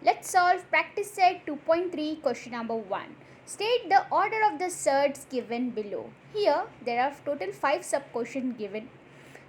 Let's solve practice set 2.3 question number 1. State the order of the surds given below. Here there are total 5 sub questions given.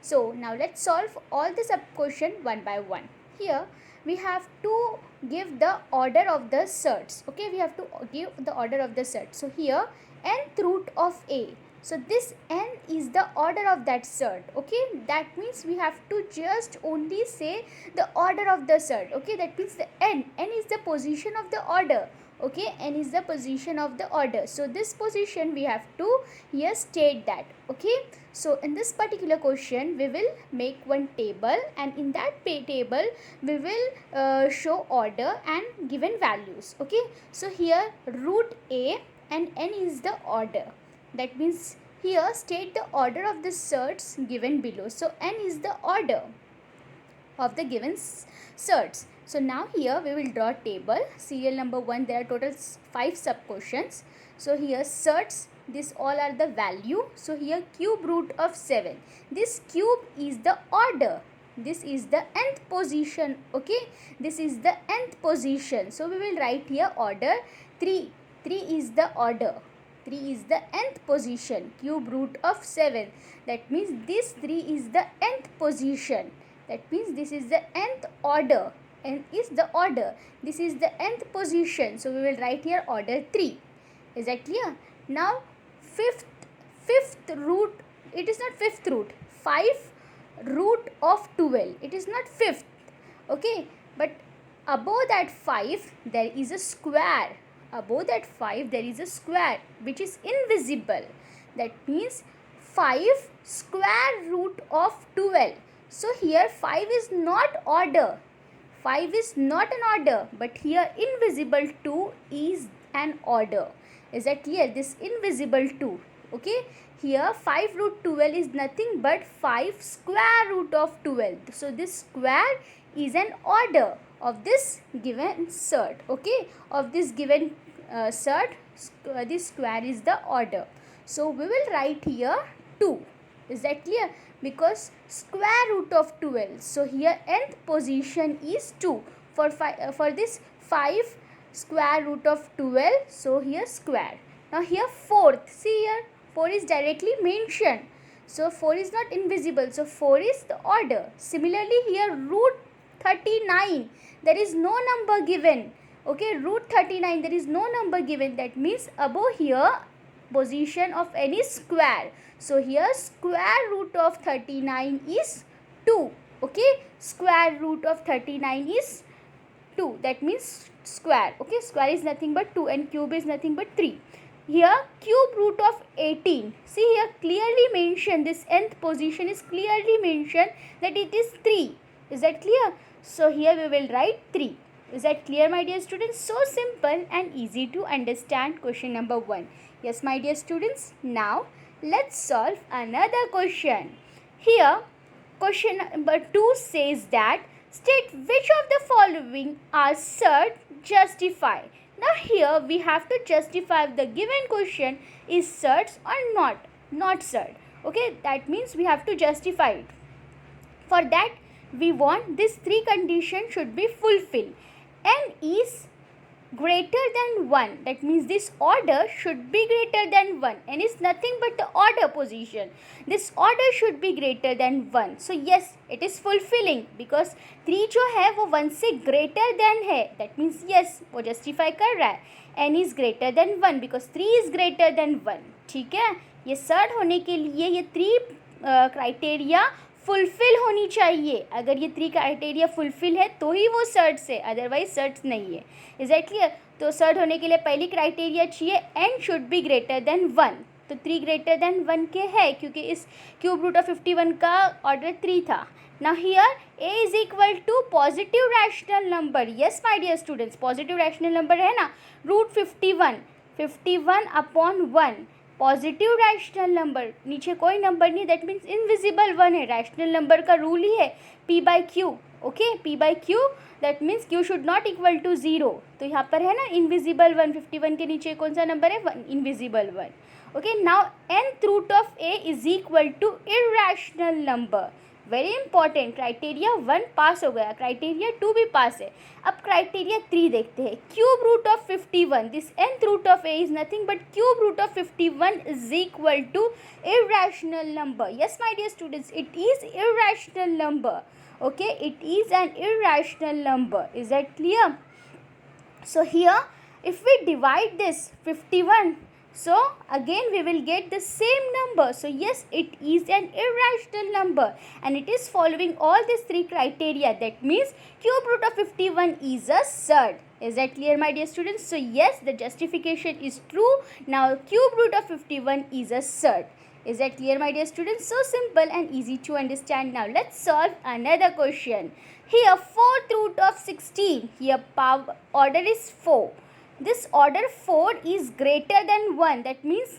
So now let's solve all the sub question one by one. Here we have to give the order of the surds. Okay, we have to give the order of the surd. So here nth root of A. So this n is the order of that surd. Okay, that means we have to just only say the order of the surd. Okay, that means the n is the position of the order. Okay, n is the position of the order. So this position we have to here state that. Okay, so in this particular question we will make one table, and in that table we will show order and given values. Okay, so here root A and n is the order. That means here state the order of the surds given below. So n is the order of the given surds. So now here we will draw table. Serial number 1, there are total 5 sub questions. So here surds, this all are the value. So here cube root of 7. This cube is the order. This is the nth position. Okay, this is the nth position. So we will write here order 3. 3 is the order. 3 is the nth position. Cube root of 7. That means this 3 is the nth position. That means this is the nth order. N is the order. This is the nth position. So we will write here order 3. Is that clear? Now fifth root. It is not fifth root. 5 root of 12. It is not fifth. Okay. But above that 5 there is a square. Above that 5 there is a square which is invisible. That means 5 square root of 12. So here 5 is not order. 5 is not an order, but here invisible 2 is an order. Is that clear? This invisible 2. Okay. Here 5 root 12 is nothing but 5 square root of 12. So this square is an order of this given surd. Okay. Of this given surd, this square is the order. So we will write here 2. Is that clear? Because square root of 12. So here nth position is 2. For this 5 square root of 12. So here square. Now here fourth. See here 4 is directly mentioned. So 4 is not invisible. So 4 is the order. Similarly here root 39. There is no number given. Okay, root 39. There is no number given. That means above here position of any square. So here square root of 39 is 2. Okay, square root of 39 is 2. That means square. Okay, square is nothing but 2 and cube is nothing but 3. Here cube root of 18. See here clearly mentioned, this nth position is clearly mentioned that it is 3. Is that clear? So here we will write 3. Is that clear, my dear students? So simple and easy to understand question number 1. Yes, my dear students. Now let's solve another question. Here question number 2 says that state which of the following are surd, justify. Now here we have to justify if the given question is surds or not surd. Okay, that means we have to justify it. For that we want these 3 conditions should be fulfilled. N is greater than 1. That means this order should be greater than 1. N is nothing but the order position. This order should be greater than 1. So yes, it is fulfilling because 3 जो है वो 1 से greater than है. That means yes, वो justify कर रहा है. N is greater than 1 because 3 is greater than 1. ठीक है? ये सर्ड होने के लिए ये 3 criteria फुलफिल होनी चाहिए. अगर ये 3 क्राइटेरिया फुलफिल है तो ही वो सर्ड्स है, अदरवाइज सर्ड्स नहीं है. Is that clear? तो सर्ड होने के लिए पहली क्राइटेरिया चाहिए n should be greater than 1. तो 3 ग्रेटर देन 1 के है क्योंकि इस क्यूब रूट ऑफ 51 का ऑर्डर 3 था. Now here a is equal to positive rational number. Yes my dear students, positive rational number है ना, root 51 upon 1. Positive rational number, नीचे कोई नंबर नहीं, दैट मीन्स इनविजिबल 1 है. रैशनल नंबर का rule ही है p by Q. Okay, p by Q, that means q should not equal to 0. तो यहाँ पर है ना इनविजिबल 1. 51 के नीचे कौन सा नंबर है? 1, invisible 1. Okay, now nth root of a is equal to irrational number. Very important, criteria 1 पास हो गया, क्राइटेरिया 2 भी पास है। अब क्राइटेरिया 3 देखते हैं। Cube root of 51, this nth root of a is nothing but cube root of 51 is equal to irrational number. Yes my dear students, it is irrational number. Okay, it is an irrational number. Is that clear? So here if we divide this 51, so again we will get the same number. So yes, it is an irrational number and it is following all these three criteria. That means cube root of 51 is a surd. Is that clear my dear students? So yes, the justification is true. Now cube root of 51 is a surd. Is that clear my dear students? So simple and easy to understand. Now let's solve another question. Here 4th root of 16, here power order is 4. This order 4 is greater than 1, that means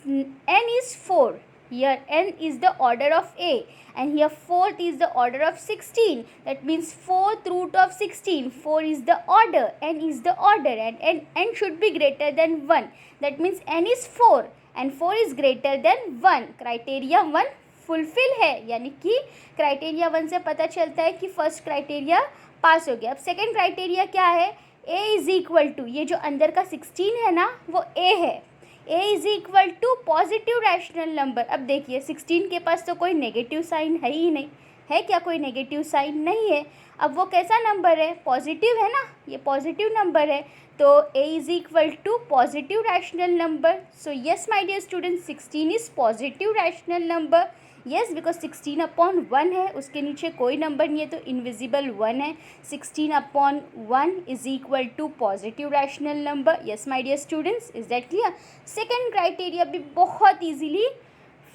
n is 4. Here n is the order of a and here 4th is the order of 16, that means 4th root of 16, 4 is the order, n is the order and n should be greater than 1, that means n is 4 and 4 is greater than 1. Criteria 1 fulfil है, यानी कि criteria 1 से पता चलता है कि first criteria पास हो गया। अब सेकेंड क्राइटेरिया क्या है? a इज इक्वल टू, ये जो अंदर का 16 है ना वो a है, a is equal to positive rational number. अब देखिए 16 के पास तो कोई नेगेटिव साइन है ही नहीं, है क्या कोई नेगेटिव साइन? नहीं है। अब वो कैसा नंबर है? पॉजिटिव है ना, ये पॉजिटिव नंबर है, तो a is equal to positive rational number. So yes my dear student, 16 is positive rational number. Yes, because 16/1 है, उसके नीचे कोई नंबर नहीं है तो इनविजिबल 1 है। 16/1 is equal to positive rational number. Yes my dear students, is that clear? Second criteria भी बहुत ईजिली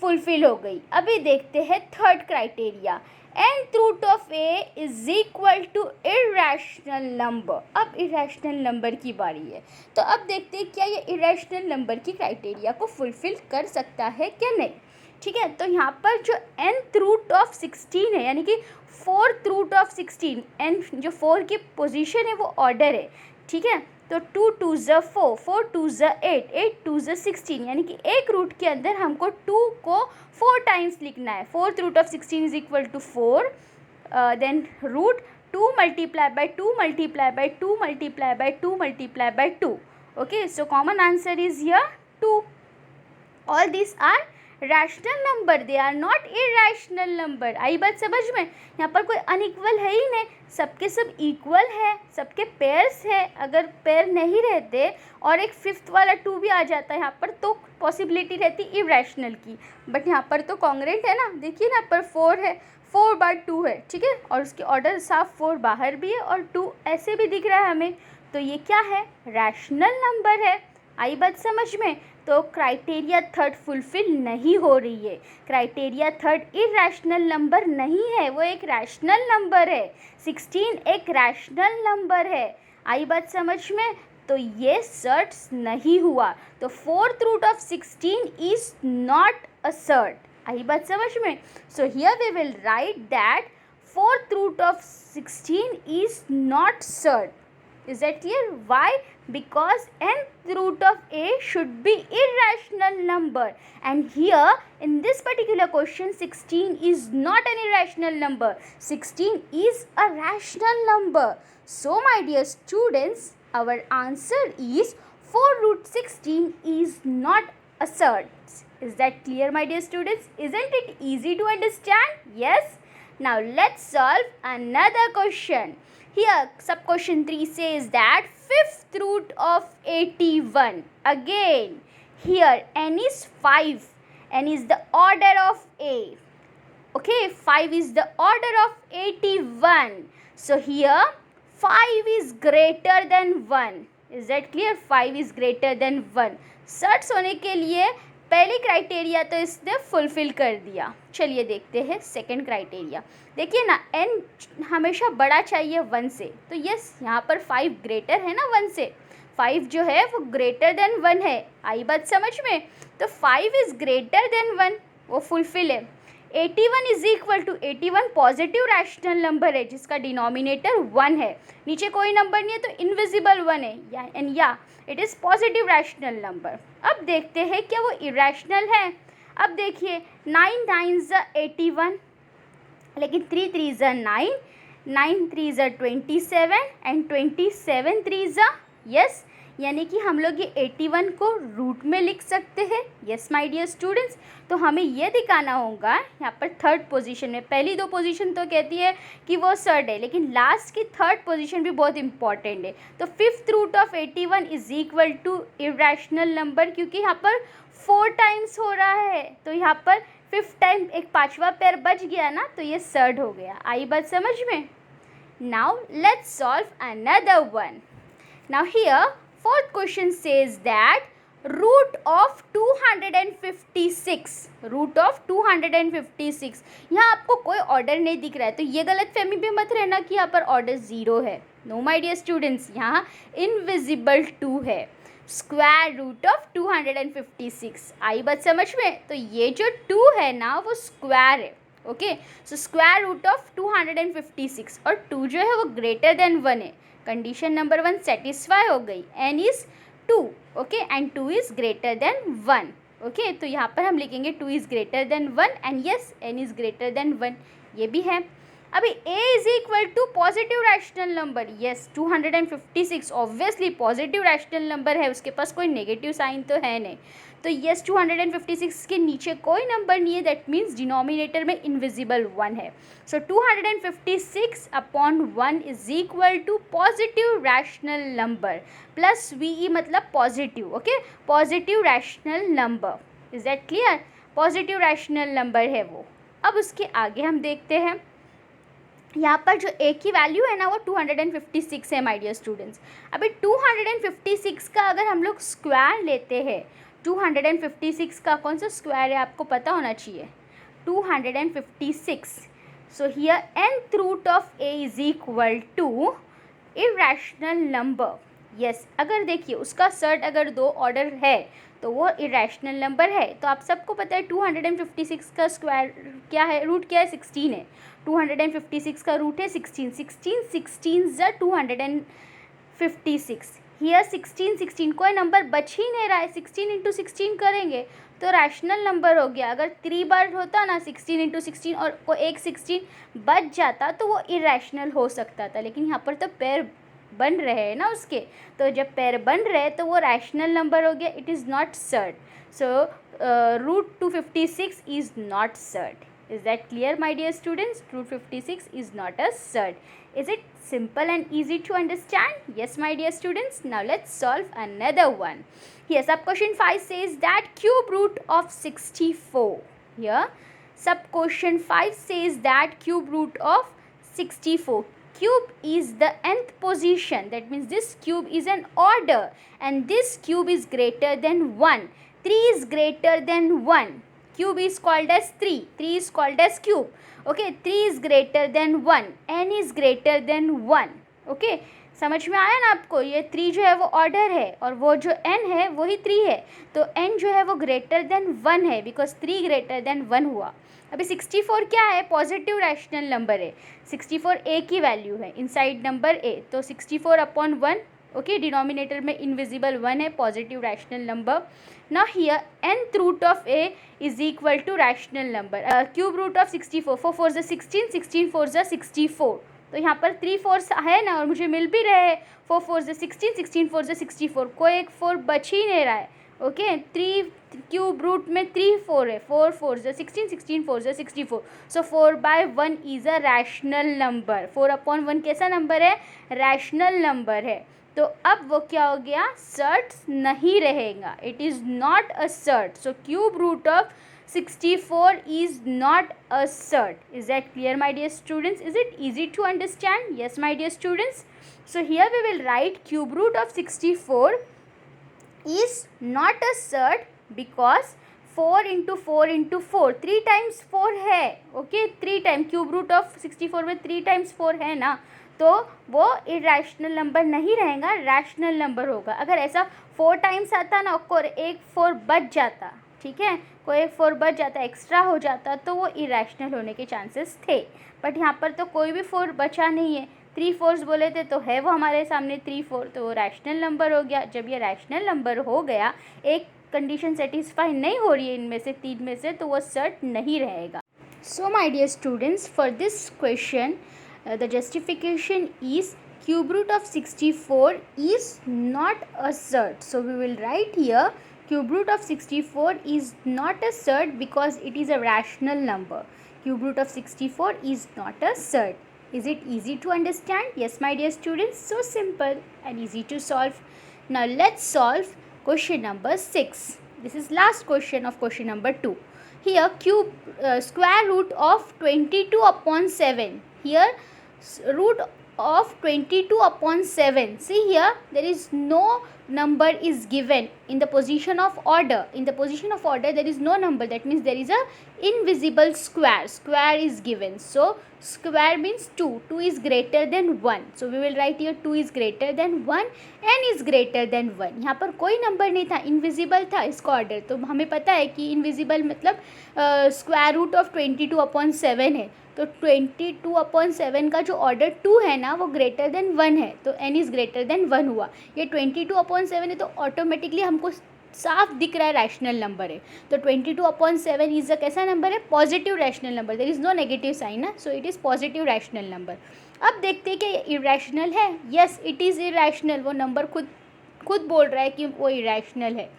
फुलफिल हो गई। अभी देखते हैं third criteria. nth root of a is equal to irrational number. अब इरेशनल नंबर की बारी है, तो अब देखते हैं क्या ये इरेशनल नंबर की क्राइटेरिया को फुलफिल कर सकता है क्या नहीं। ठीक है, तो यहाँ पर जो nth रूट ऑफ 16 है, यानी कि 4th रूट ऑफ 16, n जो 4 की पोजीशन है वो ऑर्डर है। ठीक है, तो 2 2 ज़ 4, 4 2 ज़ 8, 8 2 ज़ 16, यानी कि एक रूट के अंदर हमको 2 को 4 टाइम्स लिखना है। 4th root of 16 is equal to 4, then root 2 multiply by 2 multiply by 2 multiply by 2 multiply by 2। Okay, so common answer is here 2। All this are rational number, they are not irrational number. आई बात समझ में? यहाँ पर कोई unequal है ही नहीं, सबके सब इक्वल है, सबके पेयर्स है। अगर पेयर नहीं रहते और एक फिफ्थ वाला 2 भी आ जाता है यहाँ पर तो पॉसिबिलिटी रहती इरेशनल की, बट यहाँ पर तो कॉन्ग्रेंट है ना। देखिए ना, पर 4 है, 4/2 है। ठीक है, और उसके ऑर्डर साफ 4 बाहर भी है और 2 ऐसे भी दिख रहा है हमें, तो ये क्या है? रैशनल नंबर है। आई बात समझ में? तो क्राइटेरिया थर्ड फुलफिल नहीं हो रही है। क्राइटेरिया थर्ड इरेशनल नंबर नहीं है, वो एक रैशनल नंबर है। 16 एक रैशनल नंबर है। आई बात समझ में? तो ये सर्ट नहीं हुआ, तो 4th root of 16 is not a surd. आई बात समझ में? So here we will write that 4th root of 16 is not surd. Is that clear? Why? Because nth root of a should be irrational number, and here in this particular question 16 is not an irrational number, 16 is a rational number. So my dear students, our answer is 4 root 16 is not a surd. Is that clear my dear students? Isn't it easy to understand? Yes. Now let's solve another question. Here sub question 3 says that 5th root of 81. Again here n is 5, n is the order of a. Okay, 5 is the order of 81. So here 5 is greater than 1. Is that clear? 5 is greater than 1. Shirts होने के लिए पहले criteria तो इसने fulfil कर दिया। चलिए देखते हैं सेकंड क्राइटेरिया। देखिए ना, n हमेशा बड़ा चाहिए 1 से, तो यस यहाँ पर 5 ग्रेटर है ना 1 से, 5 जो है वो ग्रेटर देन 1 है। आई बात समझ में? तो 5 इज़ ग्रेटर देन 1, वो फुलफिल है। 81 is equal to 81 positive rational number है जिसका डिनोमिनेटर 1 है, नीचे कोई नंबर नहीं है तो इनविजिबल 1 है, एंड या it is positive rational number. अब देखते हैं क्या वो इरेशनल है। अब देखिए 9 9 ज़ 81, लेकिन 3 3 ज़ा 9, 9 3 ज़ा 27 एंड 27 3 ज़ा यस, यानी कि हम लोग ये 81 को रूट में लिख सकते हैं। यस माय डियर स्टूडेंट्स, तो हमें ये दिखाना होगा यहाँ पर थर्ड पोजीशन में। पहली दो पोजीशन तो कहती है कि वो सर्ड है, लेकिन लास्ट की थर्ड पोजीशन भी बहुत इंपॉर्टेंट है। तो fifth root of 81 is equal to irrational number, क्योंकि यहाँ पर 4 टाइम्स हो रहा है, तो यहाँ पर 5th टाइम एक पांचवा पैर बच गया ना, तो ये सर्ड हो गया। आई बात समझ में? Now let's solve another one. Now here fourth question says that root of 256, root of 256, यहाँ आपको कोई ऑर्डर नहीं दिख रहा है, तो ये गलत फहमी भी मत रहना कि यहाँ पर ऑर्डर 0 है। नो माय डियर स्टूडेंट्स, यहाँ इनविजिबल 2 है। स्क्वायर रूट ऑफ 256, आई बात समझ में? तो ये जो 2 है ना वो स्क्वायर है। Okay, so square root of 256 और 2 जो है वो ग्रेटर देन 1 है। कंडीशन नंबर 1 सेटिस्फाई हो गई। n is 2, okay, and 2 is greater than 1। Okay, तो यहाँ पर हम लिखेंगे 2 is greater than 1 and yes n is greater than 1, ये भी है। अभी a is equal to positive rational number. Yes, 256 obviously positive rational number है, उसके पास कोई नेगेटिव साइन तो है नहीं। तो यस, 256 के नीचे कोई नंबर नहीं है, दैट मीन्स डिनोमिनेटर में इनविजिबल 1 है। So 256 upon 1 is equal to positive rational number plus वी मतलब positive. Okay, positive rational number, is that clear? Positive rational number है वो। अब उसके आगे हम देखते हैं, यहाँ पर जो a की वैल्यू है ना वो 256 है माय डियर स्टूडेंट्स। अभी 256 का अगर हम लोग स्क्वायर लेते हैं, 256 का कौन सा स्क्वायर है आपको पता होना चाहिए, 256। So here nth root of a is equal to irrational number. Yes, अगर देखिए उसका सर्ट अगर 2 ऑर्डर है तो वो इरेशनल नंबर है। तो आप सबको पता है 256 का स्क्वायर क्या है, रूट क्या है, 16 है। 256 का रूट है 16, 16 ज़ा 256। हियर 16 कोई नंबर बच ही नहीं रहा है, 16 इंटू 16 करेंगे तो रैशनल नंबर हो गया। अगर 3 बार होता ना 16 इंटू 16 और कोई एक 16 बच जाता तो वो इरेशनल हो सकता था, लेकिन यहाँ पर तो पैर बन रहे हैं ना उसके, तो जब पैर बन रहे तो वो रैशनल नंबर हो गया। It is not surd, so root 256 is not surd. Is that clear my dear students? Root 56 is not a surd. Is it simple and easy to understand? Yes my dear students. Now let's solve another one. Here sub question 5 says that cube root of 64. Here sub question 5 says that cube root of 64. Cube is the nth position. That means this cube is an order and this cube is greater than 1. 3 is greater than 1. Cube is called as 3. 3 is called as cube. Okay, 3 is greater than 1. n is greater than 1. Okay, समझ में आया ना आपको? ये 3 जो है वो order है और वो जो n है वही 3 है, तो n जो है वो ग्रेटर देन 1 है, बिकॉज 3 ग्रेटर देन 1 हुआ। अभी 64 क्या है? पॉजिटिव रैशनल नंबर है। 64 a की वैल्यू है इनसाइड नंबर a, तो 64 अपॉन 1। ओके, डिनोमिनेटर में इनविजिबल 1 है, positive rational number. Now here nth root of a is equal to rational number. Cube root of 64, 4 4 ज़ा 16, 16 4 ज़ा 64, तो यहाँ पर 3 4 है ना और मुझे मिल भी रहे हैं। 4 4 ज़ा 16, 16 4 ज़ा 64, कोई एक 4 बच ही नहीं रहा है। ओके, 3 क्यूब रूट में 3 4 है, 4 4 ज़ा 16, 16 4 ज़ा 64, सो 4/1 is a rational number. 4 upon 1 कैसा नंबर है? रैशनल नंबर है। तो अब वो क्या हो गया? सर्ट नहीं रहेगा, it is not a surd. So cube root of 64 is not a surd. Is that clear my dear students? Is it easy to understand? Yes my dear students. So here we will write cube root of 64 is not a surd because 4 into 4 into 4, 3 times 4 है। Okay, 3 time cube root of 64 में 3 times 4 है ना, तो वो irrational number नहीं रहेगा, rational number होगा। अगर ऐसा 4 टाइम्स आता ना और एक 4 बच जाता, ठीक है, कोई एक 4 बच जाता, एक्स्ट्रा हो जाता, तो वो इरेशनल होने के चांसेस थे। बट यहाँ पर तो कोई भी 4 बचा नहीं है, 3 4 बोले थे तो है वो हमारे सामने 3 4, तो वो रैशनल नंबर हो गया। जब ये रैशनल नंबर हो गया, एक कंडीशन सेटिस्फाई नहीं हो रही है इनमें से 3 में से, तो वो सर्ट नहीं रहेगा। So my dear students, for this question, the justification is cube root of 64 is not a surd. So we will write here cube root of 64 is not a surd because it is a rational number. Cube root of 64 is not a surd. Is it easy to understand? Yes, my dear students, so simple and easy to solve. Now let's solve question number 6. This is last question of question number 2. Here square root of 22 upon 7. Here root of 22 upon 7. See here, there is no number is given in the position of order. In the position of order there is no number. That means there is a invisible square. Square is given. So square means 2. 2 is greater than 1. So we will write here 2 is greater than 1. n is greater than 1. यहाँ पर कोई number नहीं था, invisible था इसका order. तो हमें पता है कि इनविजिबल मतलब स्क्वायर रूट ऑफ 22 अपॉन 7 है. तो 22 अपॉन 7 का जो ऑर्डर 2 है ना, वो ग्रेटर देन 1 है. तो n इज़ ग्रेटर देन 1 हुआ. ये 22 अपॉन 7 है तो ऑटोमेटिकली हमको साफ दिख रहा है रैशनल नंबर है. तो 22 अपॉन 7 इज़ अ कैसा नंबर है? Positive rational number. There is no negative sign ना, so it is positive rational number. अब देखते हैं कि ये इरेशनल है. Yes, it is irrational. वो नंबर खुद बोल रहा है कि वो इरेशनल है.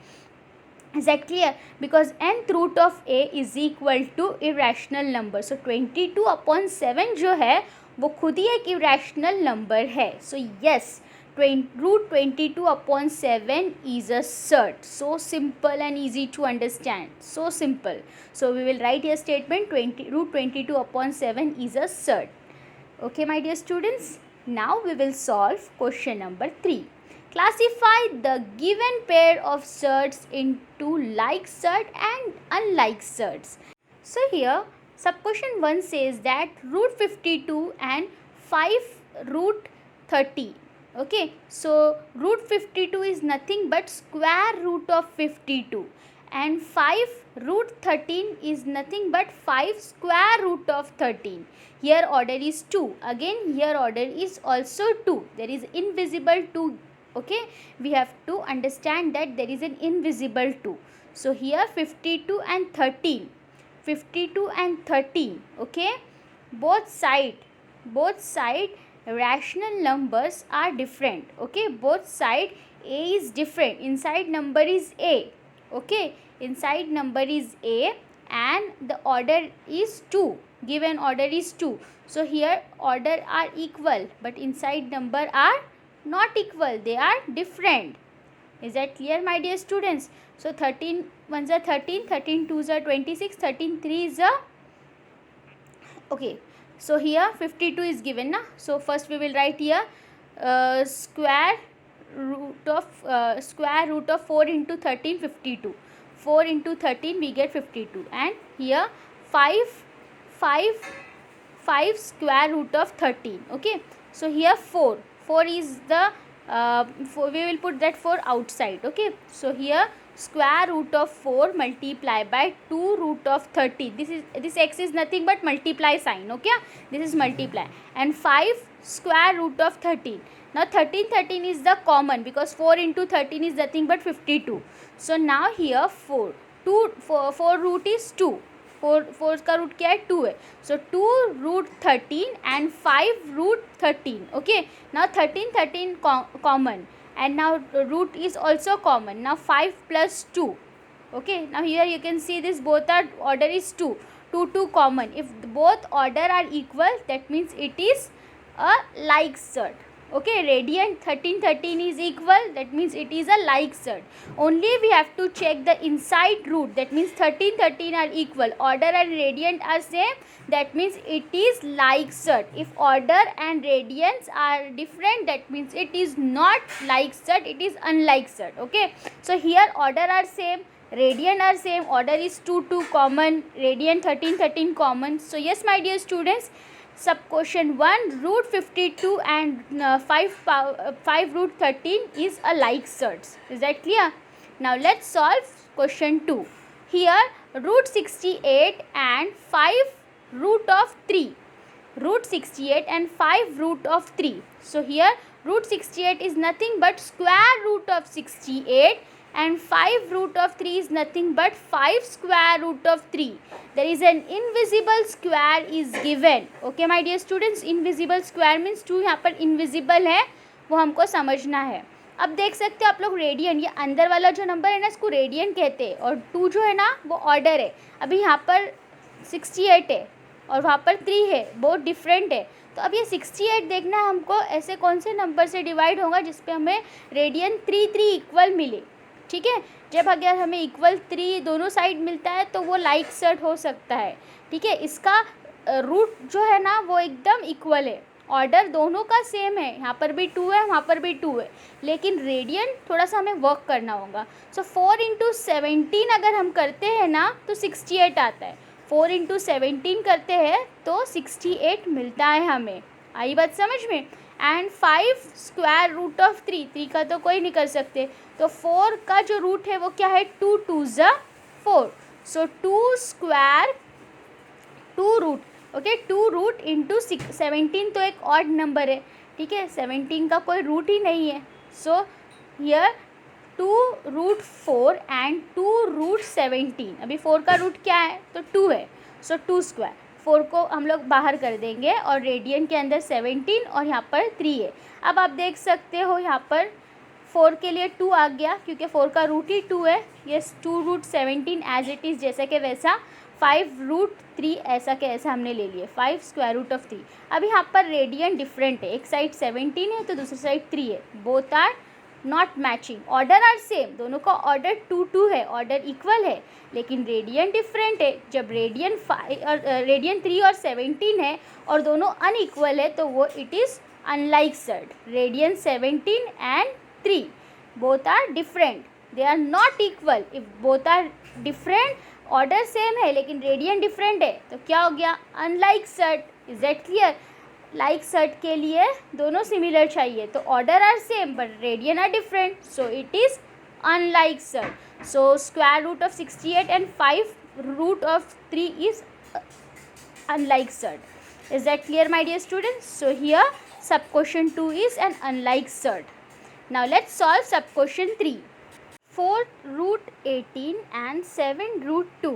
Is that clear? Because nth root of a is equal to irrational number. So 22 upon 7 जो है वो खुद ही एक irrational number है. So yes, root 22 upon 7 is a surd. So simple and easy to understand. So simple. So we will write here statement root 22 upon 7 is a surd. Okay, my dear students. Now we will solve question number 3. Classify the given pair of surds into like surd and unlike surds. So here sub question 1 says that root 52 and 5 root 30. Okay, so root 52 is nothing but square root of 52 and 5 root 13 is nothing but 5 square root of 13. Here order is 2. Again here order is also 2. There is invisible 2. Okay, we have to understand that there is an invisible 2. So here 52 and 13, 52 and 13. Okay, both side rational numbers are different. Okay, both side a is different. Inside number is a. Okay, inside number is a and the order is 2. Given order is 2. So here order are equal but inside number are not equal, they are different. Is that clear, my dear students? So 13 ones are 13, 13 twos are 26, 13 threes are okay. So here 52 is given na. So first we will write here square root of 4 into 13, 52. 4 into 13 we get 52 and here 5 square root of 13. Okay, so here 4 is the we will put that 4 outside. Okay, so here square root of 4 multiply by 2 root of 13. This x is nothing but multiply sign. Okay, this is multiply and 5 square root of 13. Now 13 is the common because 4 into 13 is nothing but 52. So now here 4 root is 2. 4 का root क्या है? 2 है. So 2 root 13 and 5 root 13. Okay, now 13 common and now root is also common. Now 5 plus 2. Okay, now here you can see this both are order is 2 common. If both order are equal, that means it is a like surd. Okay, radiant 13 is equal, that means it is a like surd. Only we have to check the inside root, that means 13 are equal, order and radiant are same, that means it is like surd. If order and radiants are different, that means it is not like surd, it is unlike surd. Okay, so here order are same, radiant are same, order is 2 common, radiant 13 common. So yes, my dear students, sub question 1 root 52 and 5 root 13 is a like surds. Is that clear? Now let's solve question 2. Here root 68 and 5 root of 3. Root 68 and 5 root of 3. So here root 68 is nothing but square root of 68 and 5 root of 3 is nothing but 5 square root of 3. There is an invisible square is given. Okay my dear students, invisible square means 2 यहाँ पर invisible है, वो हमको समझना है. अब देख सकते हो आप लोग रेडियन, ये अंदर वाला जो नंबर है ना इसको रेडियन कहते हैं, और 2 जो है ना वो ऑर्डर है. अभी यहाँ पर 68 है और वहाँ पर 3 है, बहुत डिफरेंट है. तो अब ये 68 देखना है हमको ऐसे कौन से नंबर से डिवाइड होगा जिस पे हमें रेडियन 3 इक्वल मिले. ठीक है, जब अगर हमें इक्वल 3 दोनों साइड मिलता है तो वो लाइक सर्ट हो सकता है. ठीक है, इसका रूट जो है ना वो एकदम इक्वल है, ऑर्डर दोनों का सेम है, यहाँ पर भी 2 है वहाँ पर भी 2 है, लेकिन रेडियन थोड़ा सा हमें वर्क करना होगा. सो 4 इंटू 17 अगर हम करते हैं ना तो 68 आता है. 4 इंटू 17 करते हैं तो 68 मिलता है हमें. आई बात समझ में. एंड 5 स्क्वायर रूट ऑफ 3 का तो कोई नहीं कर सकते, तो 4 का जो रूट है वो क्या है, 2 2 ज़ा 4. So 2 square 2 root. Okay, 2 root into 17 तो एक ऑड नंबर है. ठीक है, 17 का कोई रूट ही नहीं है. So here 2 root 4 and 2 root 17. अभी 4 का रूट क्या है तो 2 है. सो 2 स्क्वायर, 4 को हम लोग बाहर कर देंगे और रेडियन के अंदर 17 और यहाँ पर 3 है. अब आप देख सकते हो यहाँ पर 4 के लिए 2 आ गया क्योंकि 4 का रूट ही 2 है. Yes, 2 root 17 as it is जैसे कि वैसा. 5 रूट 3 ऐसा के ऐसा हमने ले लिए, 5 स्क्वायर रूट ऑफ 3. अब यहाँ पर रेडियन डिफरेंट है, एक साइड 17 है तो दूसरी साइड 3 है. Both are not matching. Order are same, दोनों का ऑर्डर 2 2 है, ऑर्डर इक्वल है, लेकिन रेडियन डिफरेंट है. जब रेडियन 3 और 17 है और दोनों अनइक्वल है तो वो it is unlike surd. Radian 17 and 3 both are different, they are not equal. If both are different, order same है लेकिन रेडियन डिफरेंट है, तो क्या हो गया, unlike surd. Is that clear. Like surd के लिए दोनों सिमिलर चाहिए, तो order are same but radian are different, so it is unlike surd. So square root of 68 and 5 root of 3 is unlike surd. Is that clear my dear students? So here sub question 2 is an unlike surd. Now let's solve sub question 3. 4 root 18 and 7 root 2.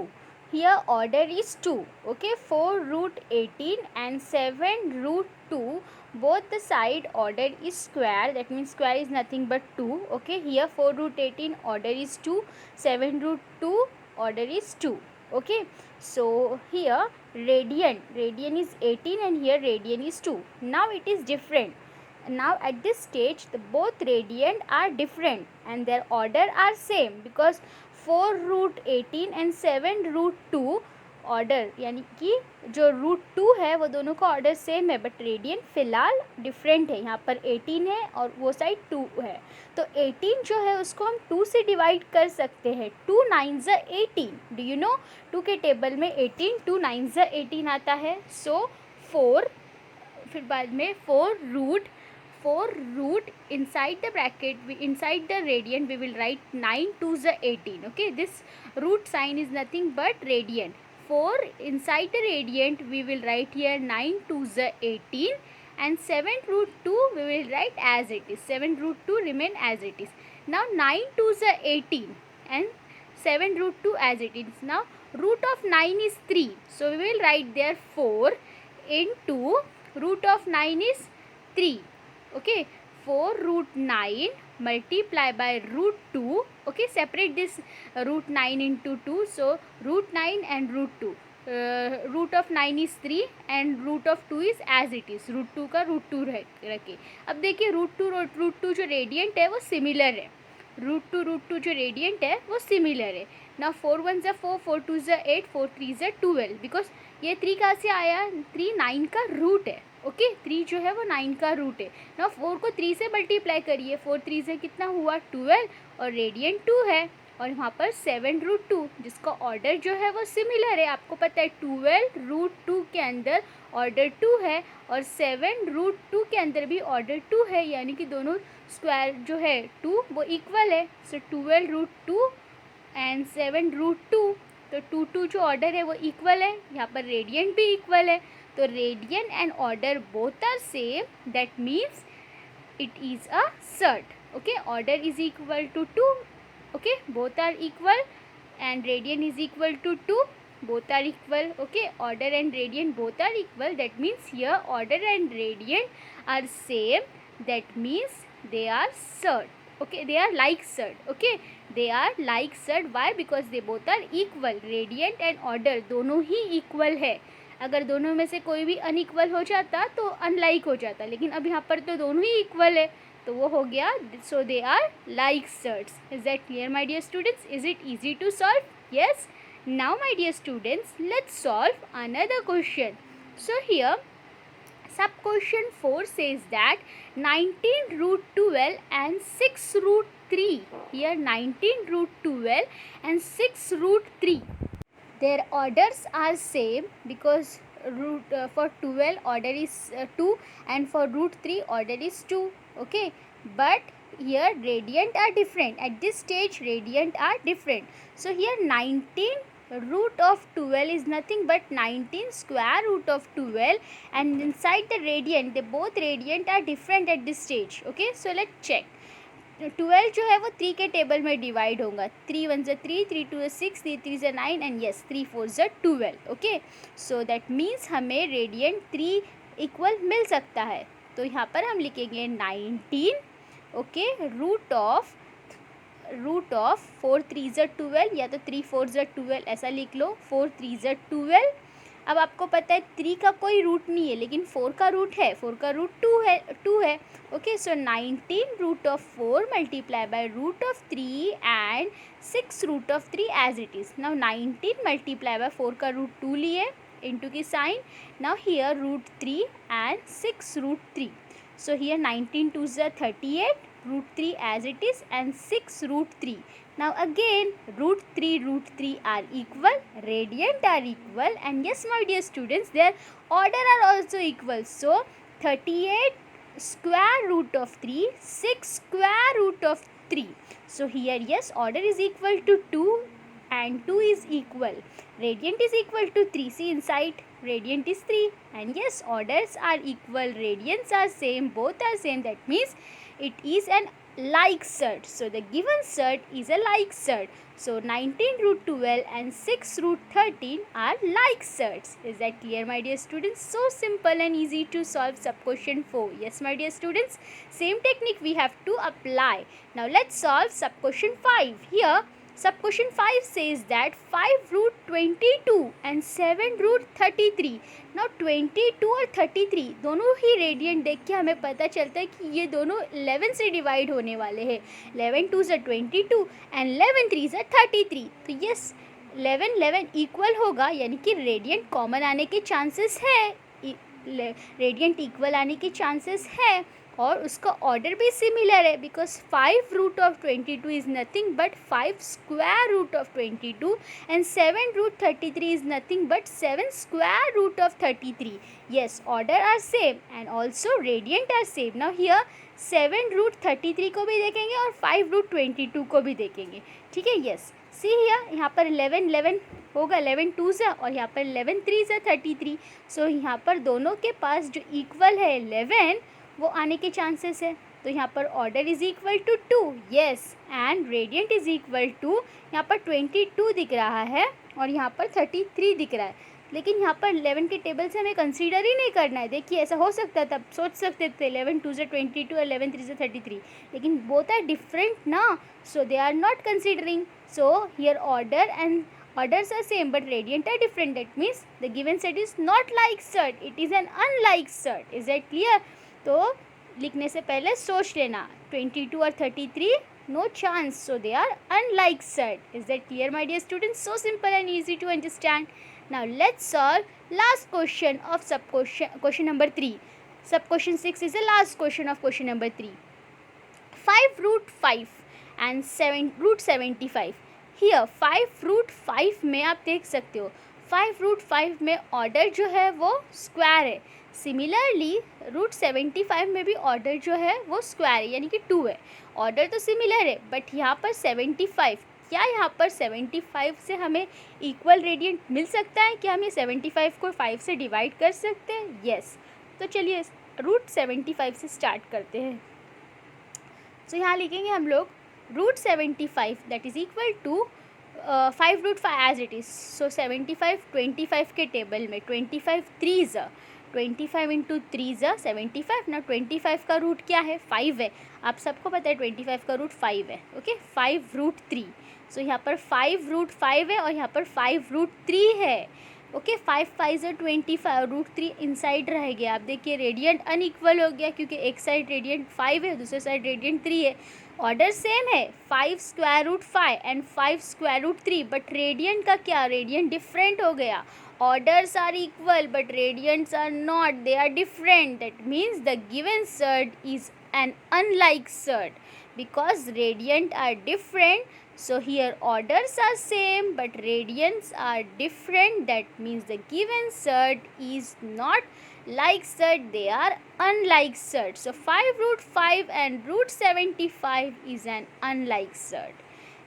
Here order is 2. Okay, 4 root 18 and 7 root 2, both the side order is square, that means square is nothing but 2. Okay, here 4 root 18 order is 2, 7 root 2 order is 2. Okay, so here radian is 18 and here radian is 2. Now it is different. Now at this stage the both radian are different and their order are same because 4 root 18 and 7 root 2 order, यानी कि जो root 2 है वो दोनों का order same है but radian फ़िलहाल different है. यहाँ पर 18 है और वो साइड 2 है, तो 18 जो है उसको हम 2 से डिवाइड कर सकते हैं. 2 9 ज़ा 18. डू यू नो 2 के टेबल में 18 2 9 ज़ा 18 आता है. सो 4, फिर बाद में 4 root inside the bracket, inside the radian we will write 9 2 the 18. Okay, this root sign is nothing but radian. 4 inside the radian we will write here 9 2 the 18 and 7 root 2 we will write as it is. 7 root 2 remain as it is. Now 9 2 the 18 and 7 root 2 as it is. Now root of 9 is 3, so we will write there 4 into root of 9 is 3. Okay, 4 root 9 multiply by root 2. Okay, separate this root 9 into 2. So root 9 and root 2. Root of 9 is 3 and root of 2 is as it is. root 2 का root 2 रखे. अब देखिए root 2 जो radiant है वो similar है. root 2 जो radiant है वो सिमिलर है. Now 4 1 ज़ा 4, 4 2 ज़ा 8, 4 3 ज़ा 12. बिकॉज ये 3 कहाँ से आया, 3 9 का रूट है. ओके, 3 जो है वो 9 का रूट है. ना 4 को 3 से मल्टीप्लाई करिए, 4 3 से कितना हुआ 12 और रेडियन 2 है और वहाँ पर 7 रूट 2 जिसका ऑर्डर जो है वो सिमिलर है. आपको पता है 12 रूट 2 के अंदर ऑर्डर 2 है और 7 रूट 2 के अंदर भी ऑर्डर 2 है, यानी कि दोनों स्क्वायर जो है 2 वो इक्वल है. सो 12 रूट 2 एंड 7 रूट 2, तो 2 2 जो ऑर्डर है वो इक्वल है. यहाँ पर रेडियन भी इक्वल है, तो radian and order both are same, that means it is a surd. Okay, order is equal to 2 okay, both are equal, and radian is equal to 2, both are equal, okay, order and radian both are equal, that means here order and radian are same, that means they are surd, okay, they are like surd, okay, they are like surd. Why? Because they both are equal, radiant and order दोनों ही equal है. अगर दोनों में से कोई भी unequal हो जाता तो अनलाइक हो जाता, लेकिन अब यहाँ पर तो दोनों ही इक्वल है, तो वो हो गया, so they are like surds. Is that clear my dear students? Is it easy to solve? Yes. Now my dear students, let's solve another question. So here sub question 4 says that 19 root 12 and 6 root 3. Here 19 root 12 and 6 root 3. Their orders are same because root for 12 order is 2 and for root 3 order is 2. Okay, but here radiant are different. At this stage radiant are different. So here 19 root of 12 is nothing but 19 square root of 12, and inside the radiant, they both radiant are different at this stage. Okay, so let's check. 12 जो है वो 3 के table में divide होगा. 3 1 ज़ा 3, 3 2 ज़ा 6, 3 3 ज़ा 9 and yes 3 4 ज़ा 12. ओके, सो दैट मीन्स हमें रेडियंट 3 इक्वल मिल सकता है. तो यहाँ पर हम लिखेंगे 19, ओके, रूट ऑफ 4 3 ज़ा 12, या तो 3 4 ज़ा 12 ऐसा लिख लो. 4 3 ज़ा 12. अब आपको पता है 3 का कोई रूट नहीं है, लेकिन 4 का रूट है. 4 का रूट 2 है. Okay, so 19 root of 4 multiply by root of 3 and 6 root of 3 as it is. Now 19 multiply by 4 का रूट 2 लिए, इंटू की sign. Now here root 3 and 6 root 3. So here 19 2 ज़ा 38, root 3 as it is, and 6 root 3. Now again root 3 are equal, radiant are equal, and yes my dear students, their order are also equal. So 38 square root of 3, 6 square root of 3. So here yes, order is equal to 2 and 2 is equal. Radiant is equal to 3. See inside, radiant is 3, and yes, orders are equal, radians are same, both are same. That means it is an like surd. So the given surd is a like surd. So 19 root 12 and 6 root 13 are like surds. Is that clear my dear students? So simple and easy to solve sub question 4. Yes my dear students, same technique we have to apply. Now let's solve sub question 5. Here sub question 5 says that 5 root 22 and 7 root 33. Now 22 और 33 दोनों ही radiant देख के हमें पता चलता है कि ये दोनों 11 से डिवाइड होने वाले हैं. 11 2 ज़ा 22 एंड 11 3 ज़ा 33. तो यस 11 11 इक्वल होगा, यानी कि रेडियंट कॉमन आने के चांसेस है, रेडियंट इक्वल आने के चांसेस है, और उसका ऑर्डर भी सिमिलर है. Because 5 root of 22 is nothing but 5 square root of 22 and 7 root 33 is nothing but 7 square root of 33. Yes, order are same and also radiant are same. Now here 7 root 33 को भी देखेंगे और 5 root 22 को भी देखेंगे. ठीक है, येस. सी हियर, यहाँ पर 11 11 होगा, 11 2 ज़ा, और यहाँ पर 11 3 ज़ा 33. सो यहाँ पर दोनों के पास जो इक्वल है 11 वो आने के चांसेस है. तो यहाँ पर order is equal to 2, yes, and radiant is equal to, यहाँ पर 22 दिख रहा है और यहाँ पर 33 दिख रहा है. लेकिन यहाँ पर 11 के टेबल से हमें कंसीडर ही नहीं करना है. देखिए ऐसा हो सकता था, सोच सकते थे 11 2 ज़ा 22 और 11 3 ज़ा 33, लेकिन बोथ आर डिफरेंट ना, so they are not considering. So here order and orders are same but radiant are different. That means the given set is not like surd, it is an unlike surd. Is that clear? तो लिखने से पहले सोच लेना, 22 और 33 no chance, so they are unlike surd. Is that clear my dear students? So simple and easy to understand. Now let's solve last question of sub question number 3. Sub question 6 is the last question of question number 3. 5 root 5 and 7 root 75. Here 5 root 5 में आप देख सकते हो 5 root 5 में order जो है वो square है. सिमिलरली रूट 75 में भी ऑर्डर जो है वो स्क्वायर है, यानी कि 2 है. ऑर्डर तो सिमिलर है बट यहाँ पर 75, क्या यहाँ पर 75 से हमें इक्वल रेडियंट मिल सकता है? क्या हम ये 75 को 5 से डिवाइड कर सकते हैं? येस. तो चलिए रूट 75 से स्टार्ट करते हैं. तो यहाँ लिखेंगे हम लोग root 75 that is equal to 5 root 5 as it is. So 75 25 के टेबल में 25 3 ज़ा 25 इंटू 3 ज़ा 75. ना 25 का रूट क्या है 5 है. आप सबको पता है 25 का रूट 5 है. Okay 5 root 3. सो यहाँ पर 5 रूट 5 है और यहाँ पर 5 रूट 3 है. ओके 5 5 ज़ा 25 रूट 3 इनसाइड रह गया. आप देखिए रेडियंट अनइक्वल हो गया क्योंकि एक साइड रेडियंट 5 है दूसरे साइड रेडियंट 3 है. ऑर्डर सेम है 5 square root 5 and 5 square root 3, but radiant का क्या, रेडियंट डिफरेंट हो गया. Orders are equal but radiants are not, they are different. That means the given surd is an unlike surd because radiant are different. So here orders are same but radiants are different. That means the given surd is not like surd, they are unlike surd. So 5 root 5 and root 75 is an unlike surd.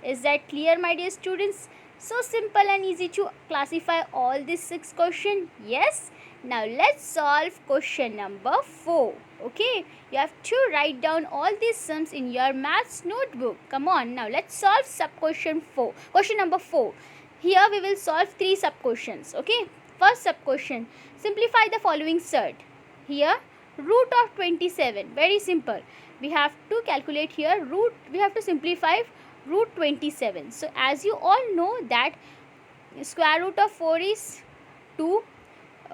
Is that clear, my dear students? So simple and easy to classify all these 6 questions. Yes. Now let's solve question number 4. Okay, you have to write down all these sums in your maths notebook. Come on, now let's solve sub question 4. Question number 4. Here we will solve 3 sub questions. Okay, first sub question, simplify the following surd. Here root of 27, very simple. We have to calculate here root, we have to simplify root 27. So as you all know that square root of 4 is 2.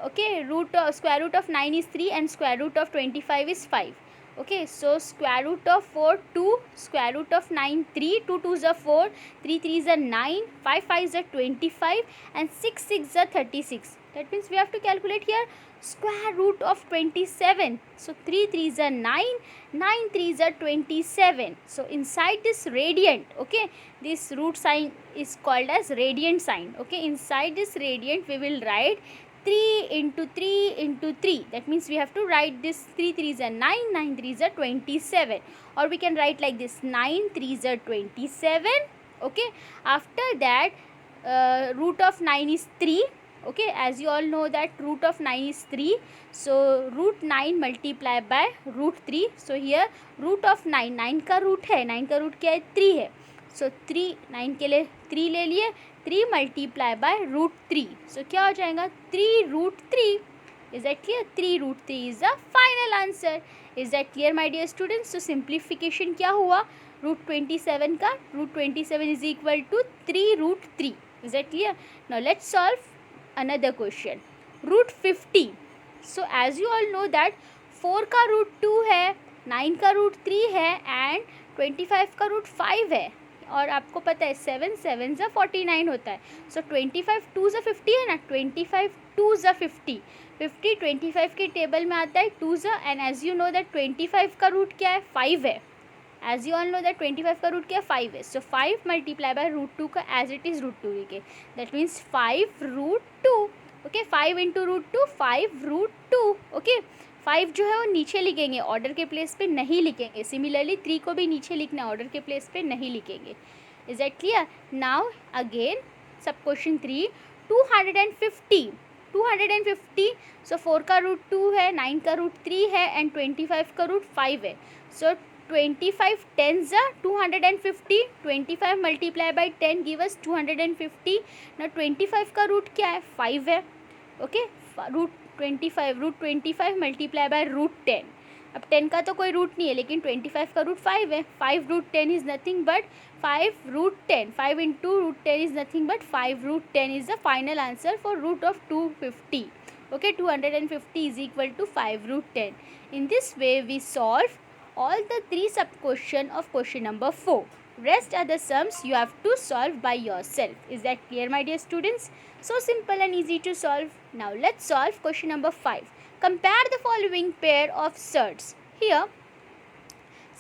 Okay, square root of 9 is 3 and square root of 25 is 5. Okay, so square root of 4 2, square root of 9 3, 2 2s are 4, 3 3s are 9, 5 5s are 25 and 6 6s are 36. That means we have to calculate here square root of 27. So 3 3s are 9, 9 3s are 27. So inside this radiant, okay, this root sign is called as radiant sign. Okay, inside this radiant we will write 3 into 3 into 3. That means we have to write this 3 3s are 9, 9 3s are 27. Or we can write like this 9 3s are 27. Okay. After that root of 9 is 3. Okay. As you all know that root of 9 is 3. So root 9 multiplied by root 3. So here root of 9, 9 का root है, 9 का root क्या है 3 है. So 3, 9 के लिए 3 ले लिए, 3 multiply by root 3. So क्या हो जाएगा 3 root 3. Is that clear? 3 root 3 is the final answer. Is that clear, my dear students? So simplification क्या हुआ root 27 का, root 27 is equal to 3 root 3. Is that clear? Now let's solve another question. Root 50. So as you all know that 4 का root 2 है, 9 का root 3 है and 25 का root 5 है. और आपको पता है 7 7 ज़ा 49 होता है. सो 25 2 ज़ा 50 है ना, 25 2 ज़ा 50, 50 25 के टेबल में आता है 2 ज़ा. And as you know that 25 का रूट क्या है 5 है. As you all know that 25 का रूट क्या है 5 है. सो 5 मल्टीप्लाई बाय रूट 2 का एज इट इज़ रूट 2 लिखे. That means 5 root 2. Okay 5 into root 2 5 root 2. Okay 5 जो है वो नीचे लिखेंगे, ऑर्डर के प्लेस पे नहीं लिखेंगे. सिमिलरली 3 को भी नीचे लिखना है, ऑर्डर के प्लेस पे नहीं लिखेंगे. Is that clear? Now again सब क्वेश्चन 3 250. 250. सो 4 का रूट 2 है, 9 का रूट 3 है एंड 25 का रूट 5 है. So 25 10s are 250. 25 multiply by 10 give us 250. ना 25 का रूट क्या है 5 है. Okay root 25 multiply by root 10. अब 10 का तो कोई रूट नहीं है लेकिन 25 का रूट 5 है. 5 root 10 is nothing but 5 root 10. 5 into root 10 is nothing but 5 root 10 is the final answer for root of 250. Okay, 250 is equal to 5 root 10. In this way, we solve all the 3 sub question of question number 4. Rest are the sums you have to solve by yourself. Is that clear, my dear students? So simple and easy to solve. Now let's solve question number 5. Compare the following pair of surds. Here,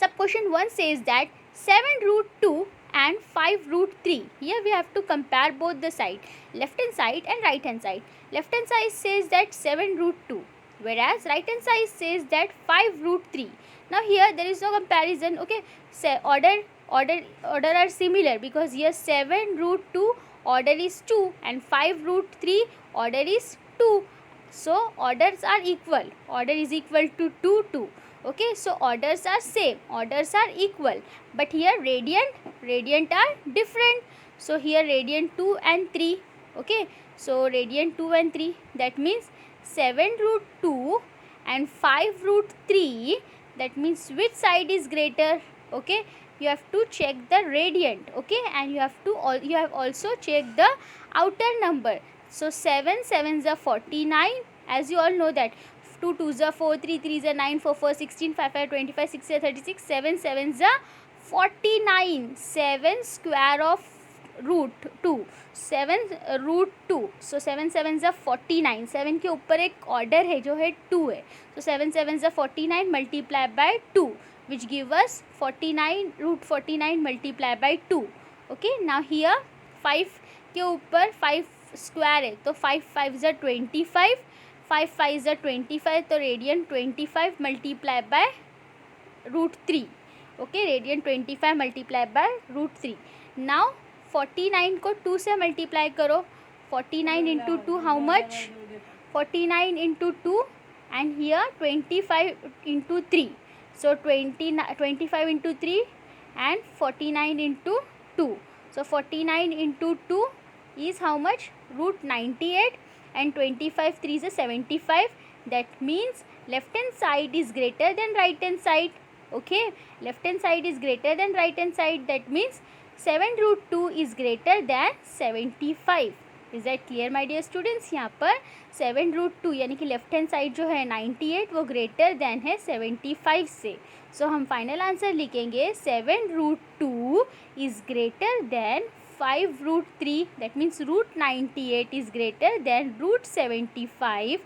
sub question 1 says that 7 root 2 and 5 root 3. Here we have to compare both the side, left hand side and right hand side. Left hand side says that 7 root 2, whereas right hand side says that 5 root 3. Now here there is no comparison. Okay, so order are similar because here 7 root 2 order is 2 and 5 root 3 order is 2. So orders are equal. Order is equal to 2 2. Okay, so orders are same, orders are equal, but here radiant are different. So here radiant 2 and 3. Okay, so radiant 2 and 3, that means 7 root 2 and 5 root 3. That means which side is greater? Okay, you have to check the radiant. Okay, and you have also checked the outer number. So 7 sevens are 49, as you all know that 2 twos are 4, 3 threes are 9, 4 4 16, 5 5 25, 6 are 36, 7 sevens are 49. 7 square of root 2, 7 root 2. So 7 sevens are 49. 7 के ऊपर एक order है जो है 2 है. So 7 sevens are 49 multiplied by 2, which give us 49 root 49 multiplied by 2. Okay, now here 5 के ऊपर 5 square है, तो 5 5s are 25, 5 5s are 25, तो radian 25 multiply by root 3. Okay, radian 25 multiply by root 3. Now 49 को 2 से मल्टीप्लाई करो. 49 into 2 how much? 49 into 2 and here 25 into 3. So 25 into 3 and 49 into 2. So 49 into 2 is how much? Root 98, and 25 3 is 75. That means left hand side is greater than right hand side. Okay, left hand side is greater than right hand side. That means 7 root 2 is greater than 75. Is that clear my dear students? यहाँ पर 7 root 2 यानी कि left hand side जो है 98 वो greater than है 75 से. सो हम फाइनल आंसर लिखेंगे 7 root 2 is greater than 5 root 3. That means root 98 is greater than root 75.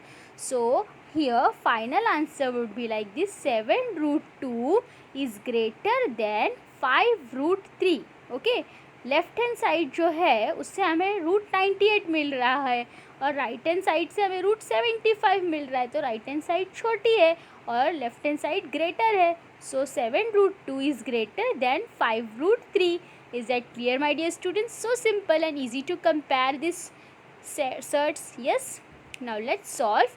So here final answer would be like this: 7 root 2 is greater than 5 root 3. Okay, left hand side जो है उससे हमें root 98 मिल रहा है और right hand side से हमें root 75 मिल रहा है. तो राइट हैंड साइड छोटी है और लेफ्ट हैंड साइड ग्रेटर है. So 7 root 2 is greater than 5 root 3. Is that clear, my dear students? So simple and easy to compare this surds. Yes. Now let's solve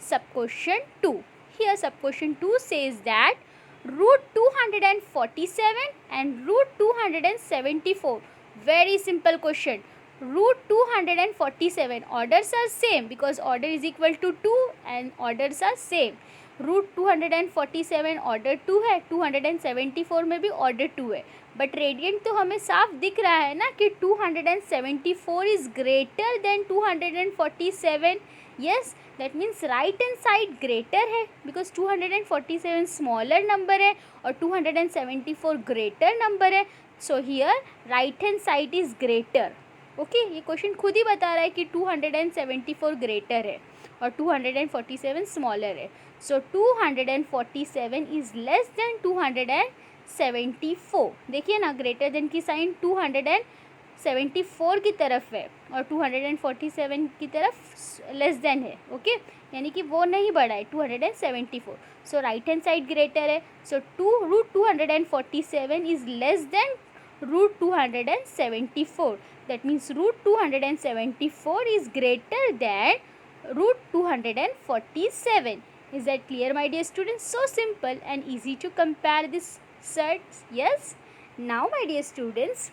sub question 2. Here sub question 2 says that root 247 and root 274. Very simple question. Root 247, orders are same because order is equal to 2 and orders are same. Root 247 order 2 है, 274 में भी order 2 है, but radiant तो हमें साफ दिख रहा है ना कि 274 is greater then 247. Yes, that means right hand side greater है बिकॉज 247 स्मॉलर नंबर है और 274 ग्रेटर नंबर है. So here right hand side is greater. Okay, ये क्वेश्चन खुद ही बता रहा है कि 274 ग्रेटर है और 247 स्मॉलर है. सो 247 इज़ लेस देन 274. देखिए ना, ग्रेटर देन की साइन 274 की तरफ है और 247 की तरफ लेस देन है. ओके, यानी कि वो नहीं बढ़ा है 274. So right hand side greater है. So root 247 is less than root 274. That means root 274 is greater than root 247. Is that clear, my dear students? So simple and easy to compare this sets. Yes. Now, my dear students,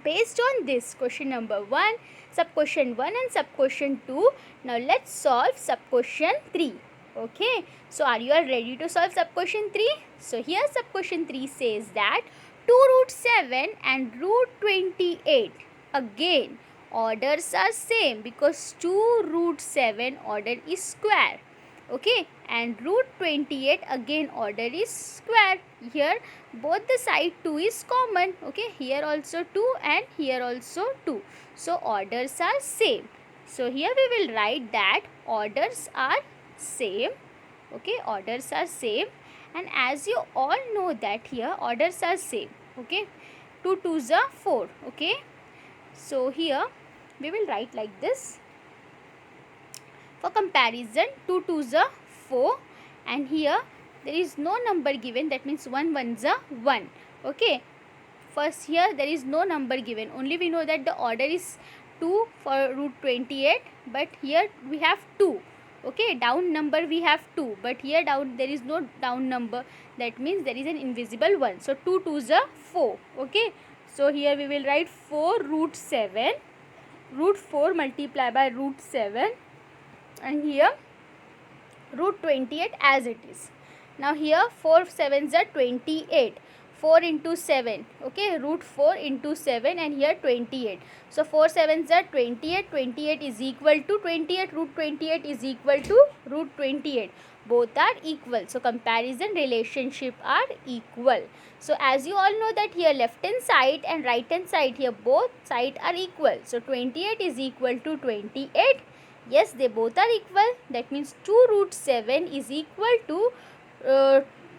based on this question number 1, sub question 1 and sub question 2, now let's solve sub question 3. Okay. So are you all ready to solve sub question 3? So here sub question 3 says that 2 root 7 and root 28. Again, orders are same because 2 root 7 order is square. Okay, and root 28 again order is square. Here both the side 2 is common. Okay, here also 2 and here also 2. So orders are same. So here we will write that orders are same. Okay, orders are same. And as you all know that here orders are same. Okay, 2 2s are 4. Okay, so here we will write like this. For comparison, 2 2s are 4 and here there is no number given, that means 1 1s are 1. Okay, first here there is no number given, only we know that the order is 2 for root 28, but here we have 2. Okay, down number we have 2, but here down there is no down number, that means there is an invisible 1. So 2 2s are 4. Okay, so here we will write 4 root 7, root 4 multiplied by root 7, and here root 28 as it is. Now here 4 7s are 28. 4 into 7, okay, root 4 into 7, and here 28. So 4 7s are 28. 28 is equal to 28. Root 28 is equal to root 28. Both are equal. So comparison relationship are equal. So as you all know that here left hand side and right hand side, here both sides are equal. So 28 is equal to 28. Yes, they both are equal. That means 2 root 7 is equal to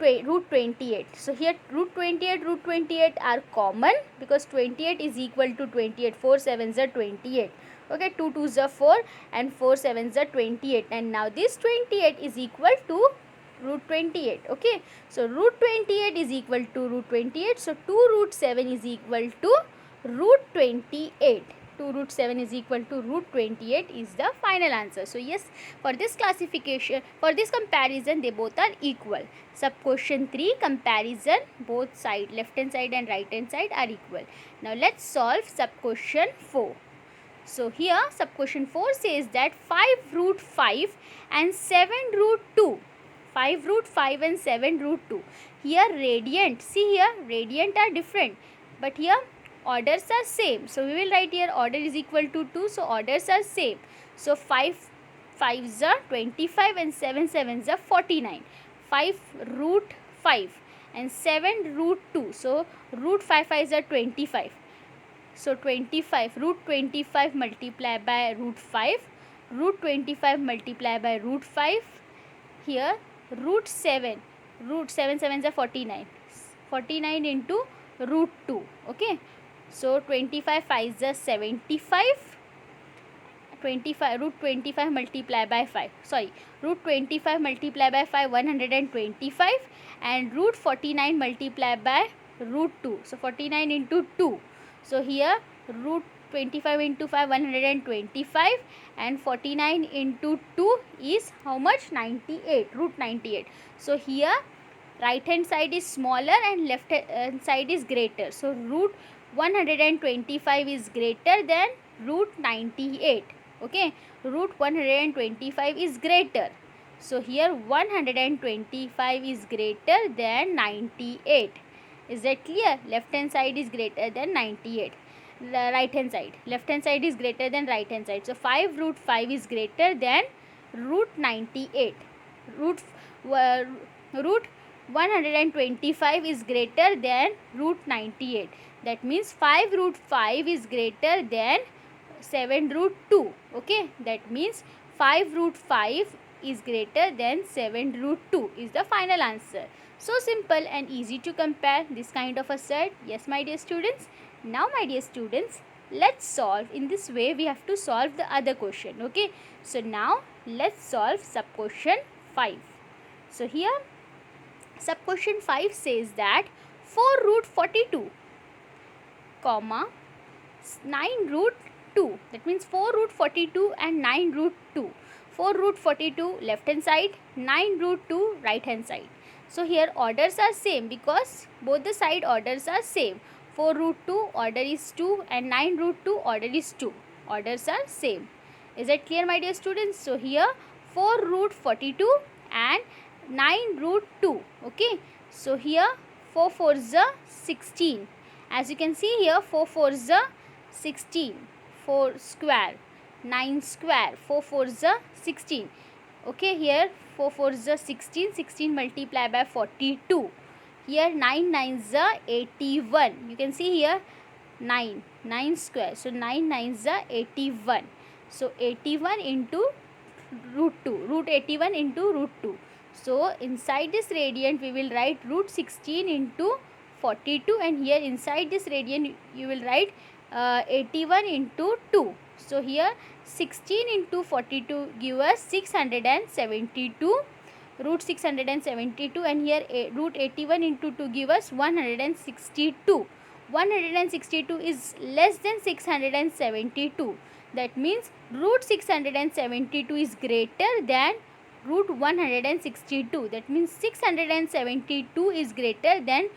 root 28. So here root 28 are common, because 28 is equal to 28. 4 7s are 28. Okay, 2 2s are 4 and 4 7s are 28. And now this 28 is equal to root 28. Okay, so root 28 is equal to root 28. So 2 root 7 is equal to root 28. 2 root 7 is equal to root 28 is the final answer. So yes, for this classification, for this comparison, they both are equal. Sub question 3, comparison, both side, left hand side and right hand side are equal. Now let's solve sub question 4. So here sub question 4 says that 5 root 5 and 7 root 2. 5 root 5 and 7 root 2. Here radiant, see here radiant are different, but here orders are same. So we will write here order is equal to 2. So orders are same. So 5 5s are 25 and 7 7s are 49. 5 root 5 and 7 root 2. So root 5 5s are 25. So 25 root 25 multiplied by root 5. Root 25 multiplied by root 5. Here root 7. Root 7 7s are 49. 49 into root 2. Okay. So 25 5s are 75. 25 root 25 multiplied by 5. Sorry, root 25 multiplied by 5 125, and root 49 multiplied by root 2. So 49 into 2. So here root 25 into 5 125, and 49 into 2 is how much? 98. Root 98. So here right hand side is smaller and left hand side is greater. So root 125 is greater than root 98. Okay, root 125 is greater. So here 125 is greater than 98. Is that clear? Left hand side is greater than 98. The right hand side. Left hand side is greater than right hand side. So 5 root 5 is greater than root 98. Root 125 is greater than root 98. That means 5 root 5 is greater than 7 root 2. Okay, that means 5 root 5 is greater than 7 root 2 is the final answer. So simple and easy to compare this kind of a set. Yes, my dear students. Now, my dear students, let's solve. In this way, we have to solve the other question. Okay, so now let's solve sub question 5. So here sub question 5 says that 4 root 42 comma 9 root 2. That means 4 root 42 and 9 root 2. 4 root 42 left hand side, 9 root 2 right hand side. So here orders are same because both the side orders are same. 4 root 2 order is 2 and 9 root 2 order is 2. Orders are same. Is that clear, my dear students? So here 4 root 42 and 9 root 2. Okay. So here 4 4s are 16. As you can see here 4 4s are 16. 4 square, 9 square, 4 4s are 16. Okay, here 4 4s are 16. 16 multiplied by 42. Here 9 9s are 81. You can see here 9 square. So 9 9s are 81. So 81 into root 2. Root 81 into root 2. So inside this radiant we will write root 16 into 42, and here inside this radiant you will write 81 into 2. So here 16 into 42 give us 672. Root 672, and here root 81 into 2 give us 162. 162 is less than 672. that means root 672 is greater than root 162. That means 672 is greater than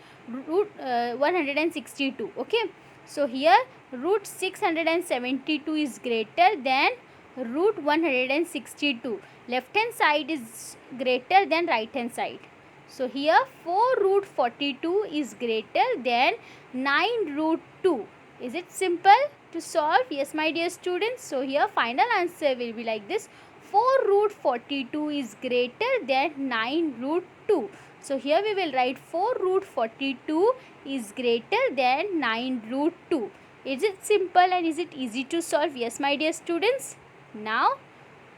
root 162. Okay, so here root 672 is greater than root 162. Left hand side is greater than right hand side. So here 4 root 42 is greater than 9 root 2. Is it simple to solve? Yes, my dear students. So here final answer will be like this. 4 root 42 is greater than 9 root 2. So here we will write 4 root 42 is greater than 9 root 2. Is it simple and is it easy to solve? Yes, my dear students. Now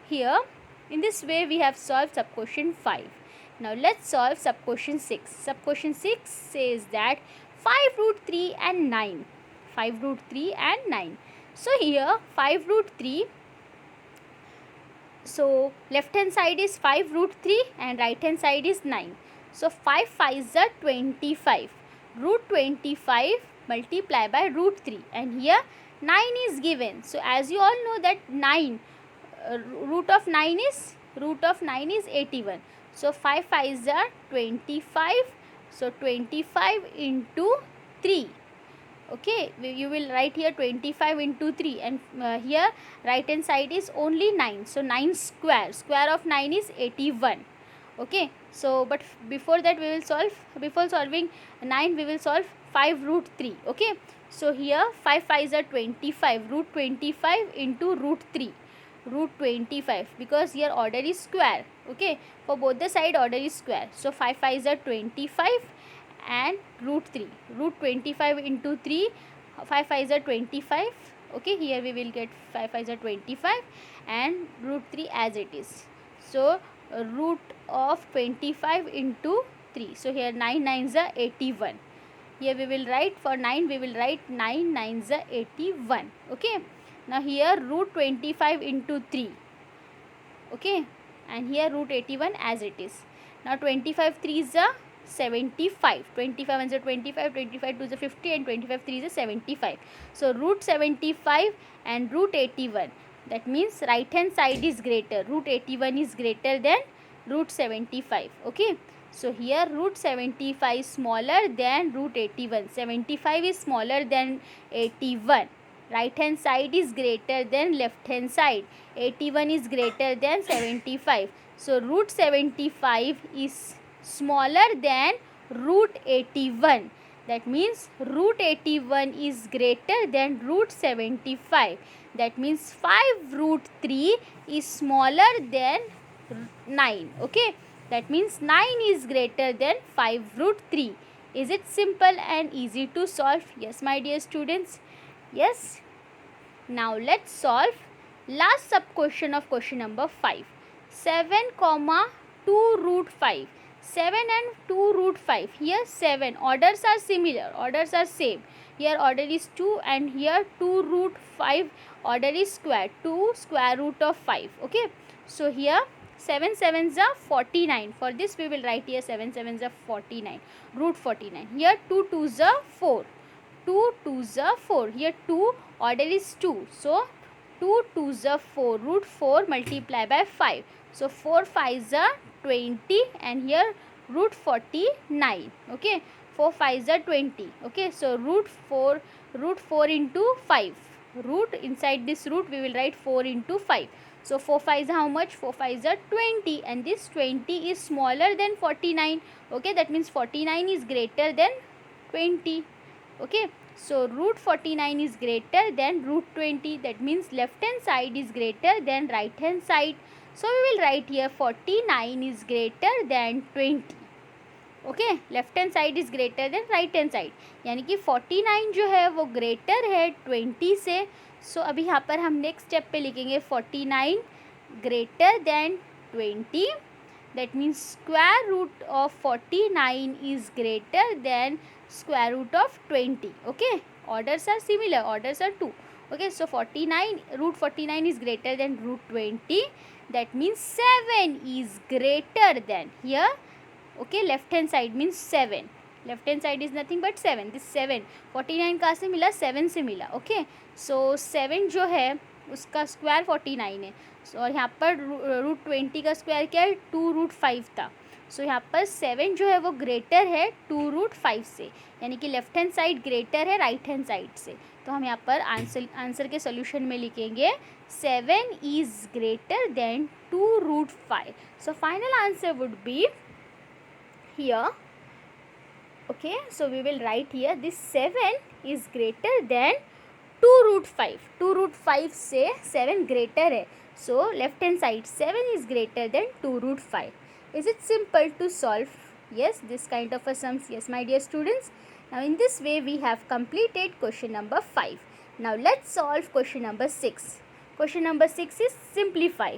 here in this way we have solved sub question 5. Now let's solve sub question 6. Sub question 6 says that 5 root 3 and 9. 5 root 3 and 9. So here 5 root 3. So left hand side is 5 root 3 and right hand side is 9. So 5 5s are 25. Root 25 multiply by root 3, and here 9 is given. So as you all know that 9 root of 9 is 81. So 5 5s are 25. So 25 into 3. Okay, you will write here 25 into 3, and here right hand side is only 9. So 9 square of 9 is 81. Okay, so but before that we will solve, before solving 9 we will solve 5 root 3. Okay, so here 5 5s are 25. Root 25 into root 3. Root 25, because here order is square. Okay, for both the side order is square. So 5 5s are 25 and root 3. Root 25 into 3, 5 5s are 25. Okay, here we will get 5 5s are 25 and root 3 as it is. So root of 25 into 3. So here 9 9s are 81. Here we will write, for 9 we will write 9 9s are 81. Okay, now here root 25 into 3. Okay, and here root 81 as it is. Now 25 3s are 75. 25 1s are 25, 25 2s are 50, and 25 3s are 75. So root 75 and root 81. That means right hand side is greater. Root 81 is greater than root 75. Okay, so here root 75 is smaller than root 81. 75 is smaller than 81. Right hand side is greater than left hand side. 81 is greater than 75. So root 75 is smaller than root 81. That means root 81 is greater than root 75. That means 5 root 3 is smaller than 9. Okay, that means 9 is greater than 5 root 3. Is it simple and easy to solve? Yes, my dear students. Yes. Now let's solve last sub question of question number 5. 7 comma 2 root 5. 7 and 2 root 5. Here 7. Orders are similar. Orders are same. Here order is 2 and here 2 root 5 order is square. 2 square root of 5. Okay. So here 7 7s are 49. For this we will write here 7 7s are 49. Root 49. Here 2 2s are 4. 2 2s are 4. Here 2 order is 2. So 2 2s are 4. Root 4 multiply by 5. So 4 5s are 20 and here root 49. Okay, 4 5s are 20. Okay, so root 4 into 5. Root, inside this root we will write 4 into 5. So 4 5s how much? 4 5s are 20, and this 20 is smaller than 49. Okay, that means 49 is greater than 20. Okay, so root 49 is greater than root 20. That means left hand side is greater than right hand side. So we will write here 49 is greater than 20. Okay, left hand side is greater than right hand side. यानी कि 49 जो है वो greater है 20 से. So अभी यहाँ पर हम next step पे लिखेंगे 49 greater than 20. That means square root of 49 is greater than square root of 20. Okay, orders are similar. Orders are 2. Okay, so 49, root 49 is greater than root 20. That means 7 is greater than, here, okay, left hand side means 7. Left hand side is nothing but 7. This 7, 49 कहाँ से मिला? 7 से मिला. Okay, so 7 जो है उसका square 49 है। और यहाँ पर रूट 20 का स्क्वायर क्या है, 2√5 था। सो यहाँ पर 7 जो है वो ग्रेटर है 2√5 से, यानी कि लेफ्ट हैंड साइड ग्रेटर है राइट हैंड साइड से। तो हम यहाँ पर आंसर के सोल्यूशन में लिखेंगे 7 is greater then 2√5. So final answer would be here. Okay, so we will write here this 7 is greater than 2√5. 2√5 से 7 greater है, so left hand side 7 is greater than 2√5. Is it simple to solve? Yes, this kind of a sums. Yes, my dear students. Now in this way we have completed question number 5. Now let's solve question number 6. Question number 6 is simplify.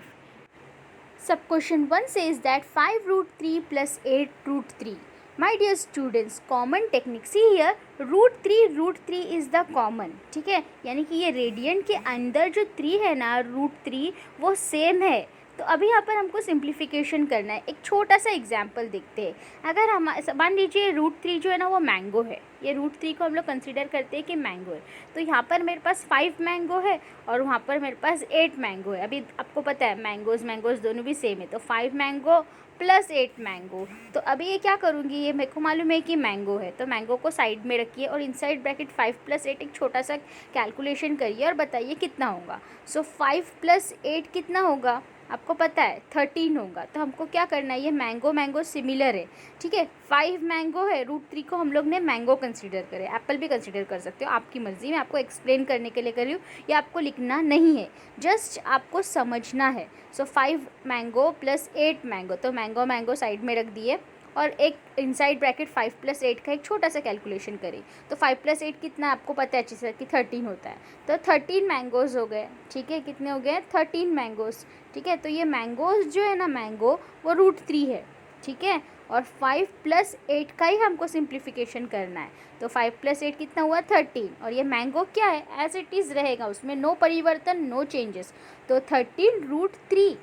Sub question 1 says that 5√3 plus 8√3. My dear students, common technique. See here, √3 is the common. ठीक है, यानी कि ये radiant के अंदर जो 3 है ना, √3 वो सेम है। तो अभी यहाँ पर हमको सिंप्लीफिकेशन करना है। एक छोटा सा एग्जाम्पल देखते हैं। अगर हम मान लीजिए √3 जो है ना वो मैंगो है, ये √3 को हम लोग कंसिडर करते हैं कि मैंगो है। तो यहाँ पर मेरे पास 5 मैंगो है और वहाँ पर मेरे पास 8 मैंगो है। अभी आपको पता है मैंगोज़ दोनों भी सेम है, तो 5 मैंगो प्लस 8 मैंगो। तो अभी ये क्या करूँगी, ये मेरे को मालूम है कि मैंगो है, तो मैंगो को साइड में रखिए और इनसाइड ब्रैकेट 5 + 8 एक छोटा सा कैलकुलेशन करिए और बताइए कितना होगा। सो 5 + 8 कितना होगा, आपको पता है 13 होगा। तो हमको क्या करना है, ये मैंगो सिमिलर है, ठीक है। 5 मैंगो है, √3 को हम लोग ने मैंगो कंसीडर करे, एप्पल भी कंसीडर कर सकते हो, आपकी मर्ज़ी। मैं आपको एक्सप्लेन करने के लिए कर रही हूँ, ये आपको लिखना नहीं है, जस्ट आपको समझना है। सो 5 मैंगो प्लस 8 मैंगो, तो मैंगो साइड में रख दिए और एक इनसाइड ब्रैकेट 5 + 8 का एक छोटा सा कैलकुलेशन करें। तो 5 + 8 कितना आपको पता है अच्छे से कि 13 होता है। तो 13 मैंगोज़ हो गए, ठीक है। कितने हो गए, 13 मैंगोज़, ठीक है। तो ये मैंगोज़ जो है ना, मैंगो वो √3 है, ठीक है। और 5 + 8 का ही हमको सिंप्लीफिकेशन करना है। तो 5 + 8 कितना हुआ, 13। और ये मैंगो क्या है, एज इट इज़ रहेगा, उसमें नो परिवर्तन, नो चेंजेस। तो 13 √3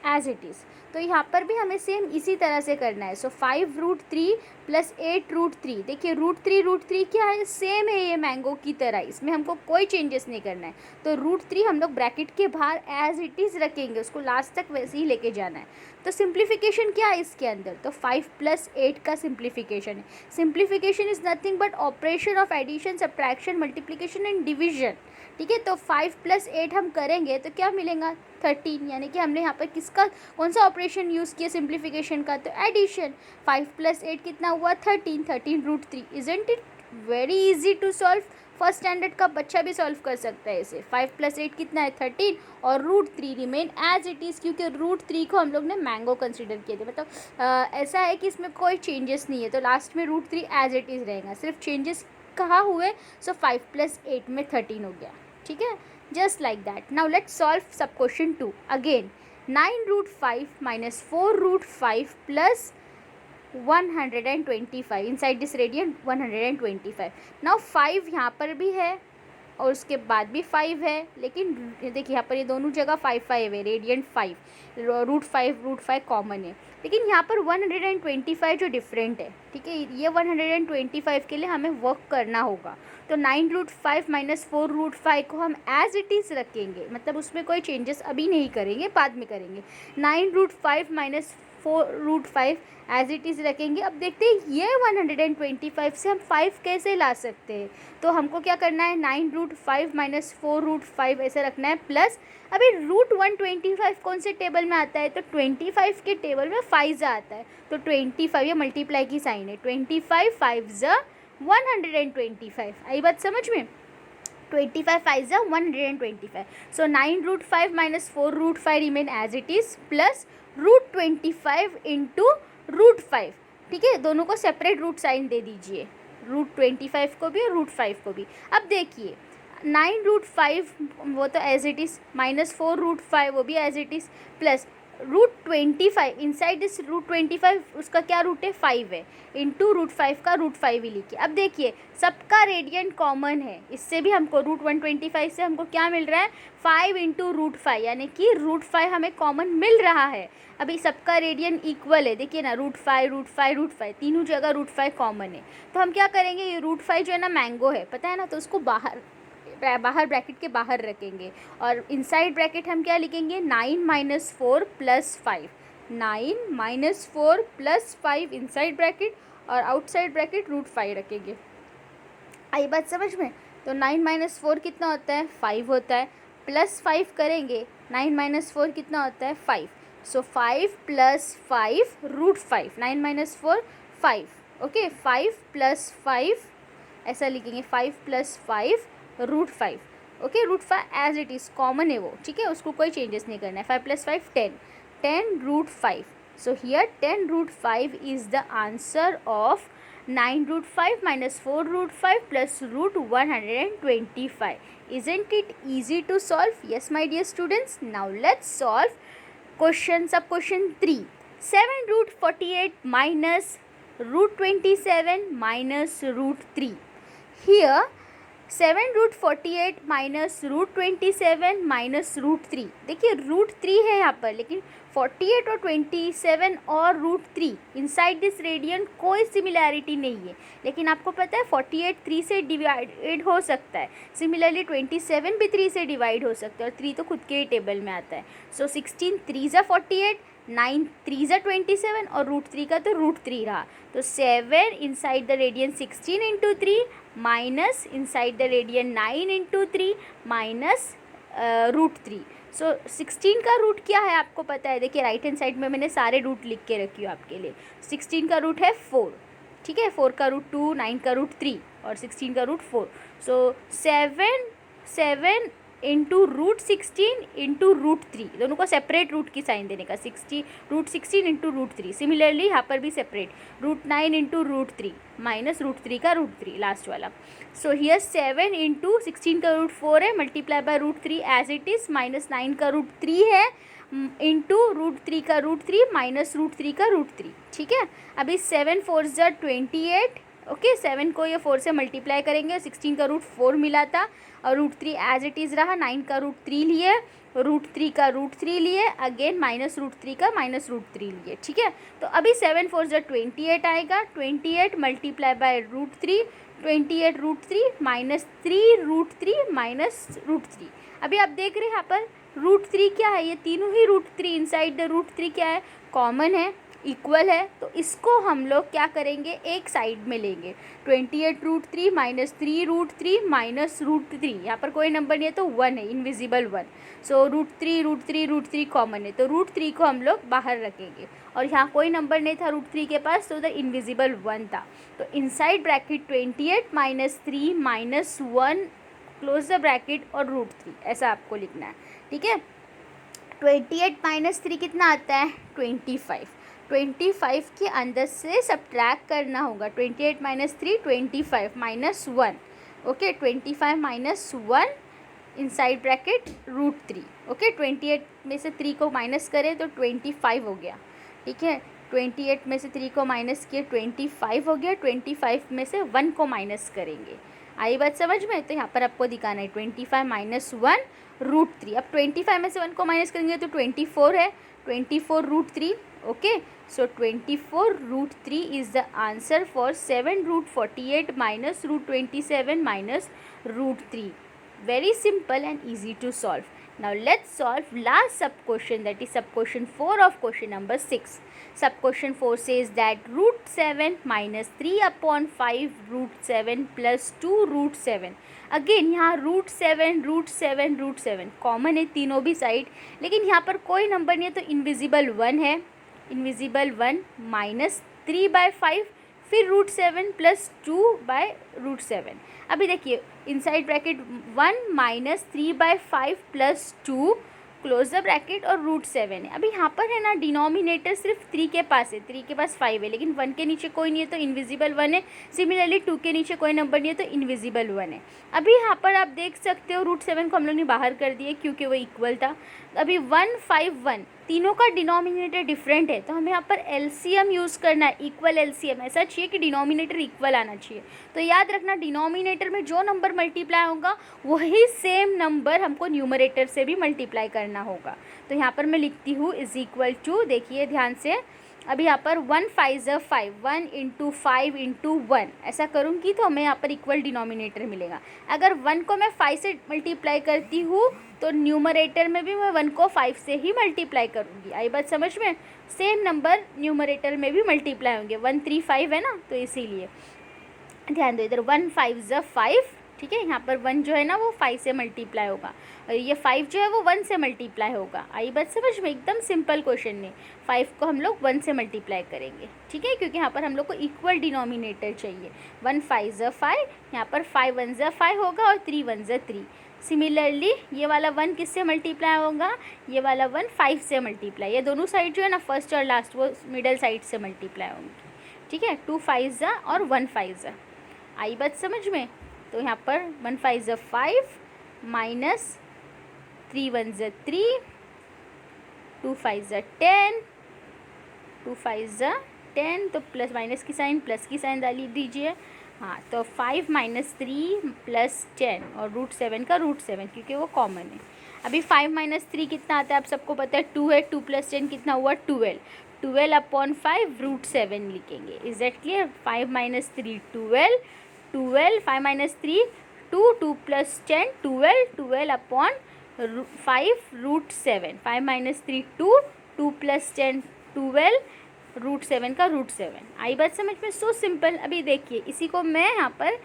एज इट इज़। तो यहाँ पर भी हमें सेम इसी तरह से करना है। सो 5√3 प्लस 8√3, देखिए √3 क्या है, सेम है ये मैंगो की तरह, इसमें हमको कोई चेंजेस नहीं करना है। तो √3 हम लोग ब्रैकेट के बाहर एज इट इज़ रखेंगे, उसको लास्ट तक वैसे ही लेके जाना है। तो सिंप्लीफिकेशन क्या है इसके अंदर, तो 5 + 8 का सिंप्लीफिकेशन है। Simplification is nothing but operation of addition, subtraction, multiplication and division, ठीक है। तो 5 + 8 हम करेंगे तो क्या मिलेगा, 13, यानी कि हमने यहाँ पर किसका, कौन सा ऑपरेशन यूज़ किया सिंप्लीफिकेशन का, तो एडिशन। 5 + 8 कितना हुआ, 13 √3। Isn't it very easy to solve, first standard का बच्चा भी सॉल्व कर सकता है इसे। 5 + 8 कितना है, 13, और √3 रिमेन एज इट इज़, क्योंकि √3 को हम लोग ने मैंगो कंसिडर किए थे। मतलब ऐसा है कि इसमें कोई चेंजेस नहीं है, तो लास्ट में √3 एज इट इज़ रहेगा, सिर्फ चेंजेस कहाँ हुए। सो 5 + 8 में 13 हो गया, ठीक है। Just like that. Now let's solve sub question 2. Again, 9√5 minus 4√5 plus 125. Inside this radian 125. Now 5 यहाँ पर भी है और उसके बाद भी 5 है, लेकिन देखिए यहाँ पर ये दोनों जगह 5 है, रेडियंट 5, √5 कॉमन है, लेकिन यहाँ पर 125 जो डिफरेंट है, ठीक है। ये 125 के लिए हमें वर्क करना होगा। तो 9√5 माइनस 4√5 को हम एज इट इज़ रखेंगे, मतलब उसमें कोई चेंजेस अभी नहीं करेंगे, बाद में करेंगे। 9√5 माइनस 4√5 एज इट इज़ रखेंगे। अब देखते हैं ये 125 से हम 5 कैसे ला सकते हैं। तो हमको क्या करना है, 9√5 माइनस 4√5 ऐसे रखना है, प्लस अभी √125 कौन से टेबल में आता है, तो 25 के टेबल में 5 आता है। तो 25, ये मल्टीप्लाई की साइन है, 25 5 125। आई बात समझ में, 25 5 125। So 9√5 minus 4√5 remain as it is, plus √25 into √5, ठीक है। दोनों को सेपरेट रूट साइन दे दीजिए, √25 को भी और √5 को भी। अब देखिए 9√5 वो तो एज इट इज़, माइनस 4√5 वो भी as it is, plus √25 inside this √25 उसका क्या रूट है, 5 है, इंटू √5 का √5 ही लिखिए। अब देखिए सबका रेडियंट कॉमन है, इससे भी हमको √125 से हमको क्या मिल रहा है, 5 इंटू √5, यानी कि √5 हमें कॉमन मिल रहा है। अभी सबका रेडियन इक्वल है, देखिए ना, √5 तीनों जगह √5 कॉमन है। तो हम क्या करेंगे, ये √5 जो है ना मैंगो है, पता है ना, तो उसको बाहर बाहर ब्रैकेट के बाहर रखेंगे और इनसाइड ब्रैकेट हम क्या लिखेंगे 9 - 4 + 5, 9 - 4 + 5 इनसाइड ब्रैकेट और आउटसाइड ब्रैकेट √5 रखेंगे। आई बात समझ में? तो 9 - 4 कितना होता है 5 होता है, +5 करेंगे 9 - 4 कितना होता है 5, सो 5 + 5 √5, 9 - 4 5, ओके 5 + 5 ऐसा लिखेंगे 5 + 5 √5, okay √5 as it is common है वो, ठीक है, उसको कोई चेंजेस नहीं करना है। 5 + 5 10 √5, so here 10 √5 is the answer of 9 √5 - 4 √5 + √125. Isn't it easy to solve? Yes, my dear students. Now let's solve sub question 3. 7 √48 minus √27 minus √3. Here 7 √48 minus √27 minus √3. देखिए √3 है यहाँ पर, लेकिन 48 और 27 और √3 इनसाइड दिस रेडियन कोई सिमिलैरिटी नहीं है, लेकिन आपको पता है 48 3 से डिवाइडेड हो सकता है, सिमिलरली 27 भी 3 से डिवाइड हो सकता है और 3 तो खुद के ही टेबल में आता है। सो 16 3 ज़ा 48, 9 3 ज़ा 27 और √3 का तो √3 रहा, तो 7 inside the radian 16 × 3 minus inside the radian 9 × 3 minus √3। सो 16 का रूट क्या है आपको पता है, देखिए राइट हैंड साइड में मैंने सारे रूट लिख के रखी हूँ आपके लिए। 16 का रूट है 4, ठीक है, 4 का रूट 2, 9 का रूट 3 और 16 का रूट 4। सो 7 इंटू √16 इंटू √3, दोनों को सेपरेट रूट की साइन देने का, √16 इंटू √3। सिमिलरली यहाँ पर भी सेपरेट √9 इंटू √3 माइनस √3 का √3 लास्ट वाला। सो हियर 7 इंटू 16 का रूट 4 है, multiply by √3 as it is, minus 9 का √3 है इंटू √3 का √3 माइनस √3 का √3, ठीक है। अभी 7 4 ज़ा 28, ओके 7 को ये 4 से मल्टीप्लाई करेंगे, 16 का रूट 4 मिला था और √3 एज इट इज़ रहा, 9 का √3 लिए, √3 का √3 लिए, अगेन माइनस √3 का माइनस √3 लिए, ठीक है। तो अभी 7 4 ज़ा 28 आएगा, 28 मल्टीप्लाई बाय √3, 28 √3 माइनस 3 √3 माइनस √3। अभी आप देख रहे हैं यहाँ पर √3 क्या है, ये तीनों ही √3 इनसाइड द √3 क्या है, कॉमन है, इक्वल है, तो इसको हम लोग क्या करेंगे एक साइड में लेंगे। 28 √3 माइनस 3 √3 माइनस √3, यहाँ पर कोई नंबर नहीं है तो 1 है, इनविजिबल 1। सो √3 कॉमन है, तो √3 को हम लोग बाहर रखेंगे और यहाँ कोई नंबर नहीं था √3 के पास, तो उधर इनविजिबल 1 था। तो inside bracket 28 minus 3 minus 1 close the bracket और √3 ऐसा आपको लिखना है, ठीक है। 28 माइनस 3 कितना आता है 25, 25 के अंदर से सब्ट्रैक्ट करना होगा। 28 minus 3 25 minus 1, okay 25 minus 1 inside bracket √3, okay 28 में से 3 को माइनस करें तो 25 हो गया, ठीक है। 28 में से 3 को माइनस किए 25 हो गया, 25 में से 1 को माइनस करेंगे। आई बात समझ में? तो यहाँ पर आपको दिखाना है 25 माइनस 1 √3। अब 25 में से 1 को माइनस करेंगे तो 24 है, 24 √3, okay. So 24 √3 is the answer for 7 √48 minus √27 minus √3। Very simple and easy to solve. Now let's solve last sub question, that is sub question 4 of question number 6. Sub question 4 says that √7 minus 3/5 √7 plus 2 √7. Again यहाँ √7 common है तीनों भी side, लेकिन यहाँ पर कोई number नहीं है तो इनविजिबल 1 है, इनविजिबल 1 माइनस 3/5 फिर √7 प्लस 2/√7। अभी देखिए inside bracket 1 minus 3/5 plus 2 close the bracket और √7 है। अभी यहाँ पर है ना डिनोमिनेटर सिर्फ 3 के पास है, 3 के पास 5 है, लेकिन 1 के नीचे कोई नहीं है तो इनविजिबल 1 है। सिमिलरली 2 के नीचे कोई नंबर नहीं है तो इनविजिबल 1 है। अभी यहाँ पर आप देख सकते हो √7 को हम लोग ने बाहर कर दिए क्योंकि वो इक्वल था। अभी 1 5 1 तीनों का डिनोमिनेटर डिफरेंट है, तो हमें यहाँ पर एलसीएम यूज़ करना है, इक्वल एलसीएम। ऐसा चाहिए कि डिनोमिनेटर इक्वल आना चाहिए। तो याद रखना डिनोमिनेटर में जो नंबर मल्टीप्लाई होगा वही सेम नंबर हमको न्यूमरेटर से भी मल्टीप्लाई करना होगा। तो यहाँ पर मैं लिखती हूँ इज इक्वल टू, देखिए ध्यान से, अभी यहाँ पर 1 5 ज़ 5, 1 इंटू 5 इंटू 1 ऐसा करूँगी तो हमें यहाँ पर इक्वल डिनोमिनेटर मिलेगा। अगर 1 को मैं 5 से मल्टीप्लाई करती हूँ तो न्यूमरेटर में भी मैं 1 को 5 से ही मल्टीप्लाई करूँगी। आई बात समझ में? सेम नंबर न्यूमरेटर में भी मल्टीप्लाई होंगे। 1 3 5 है ना, तो इसीलिए ध्यान दो। इधर 1 5 ज़ 5, ठीक है। यहाँ पर 1 जो है ना वो 5 से मल्टीप्लाई होगा और ये 5 जो है वो 1 से मल्टीप्लाई होगा। आई बात समझ में? एकदम सिंपल क्वेश्चन में 5 को हम लोग 1 से मल्टीप्लाई करेंगे, ठीक है, क्योंकि यहाँ पर हम लोग को इक्वल डिनोमिनेटर चाहिए। 1 5 ज़ 5, यहाँ पर 5 1 ज़ 5 होगा और 3 1 ज़ 3। सिमिलरली ये वाला 1 किससे मल्टीप्लाई होगा? ये वाला 1 5 से मल्टीप्लाई। ये दोनों साइड जो है ना, फर्स्ट और लास्ट, वो मिडल साइड से मल्टीप्लाई होंगी, ठीक है। 2 5 ज़ और 1 5 ज़। आई बात समझ में? तो यहाँ पर 1 5 ज़ 5 माइनस 3 1 ज़ 3, 2 5 ज़ 10, 2 5 ज़ 10, तो प्लस माइनस की साइन प्लस की साइन डाली दीजिए। हाँ, तो 5 माइनस 3 प्लस 10 और √7 का √7, क्योंकि वो कॉमन है। अभी 5 माइनस 3 कितना आता है आप सबको पता है, 2 है। 2 प्लस 10 कितना हुआ? 12। 12 अपॉन 5 √7 लिखेंगे। Is that clear? 5 minus 3 12, 12 5 minus 3 2, 2 plus 10 12, 12 upon 5 √7। 5 minus 3 2, 2 plus 10 12, √7 का √7। आई बात समझ में? So simple. अभी देखिए, इसी को मैं यहाँ पर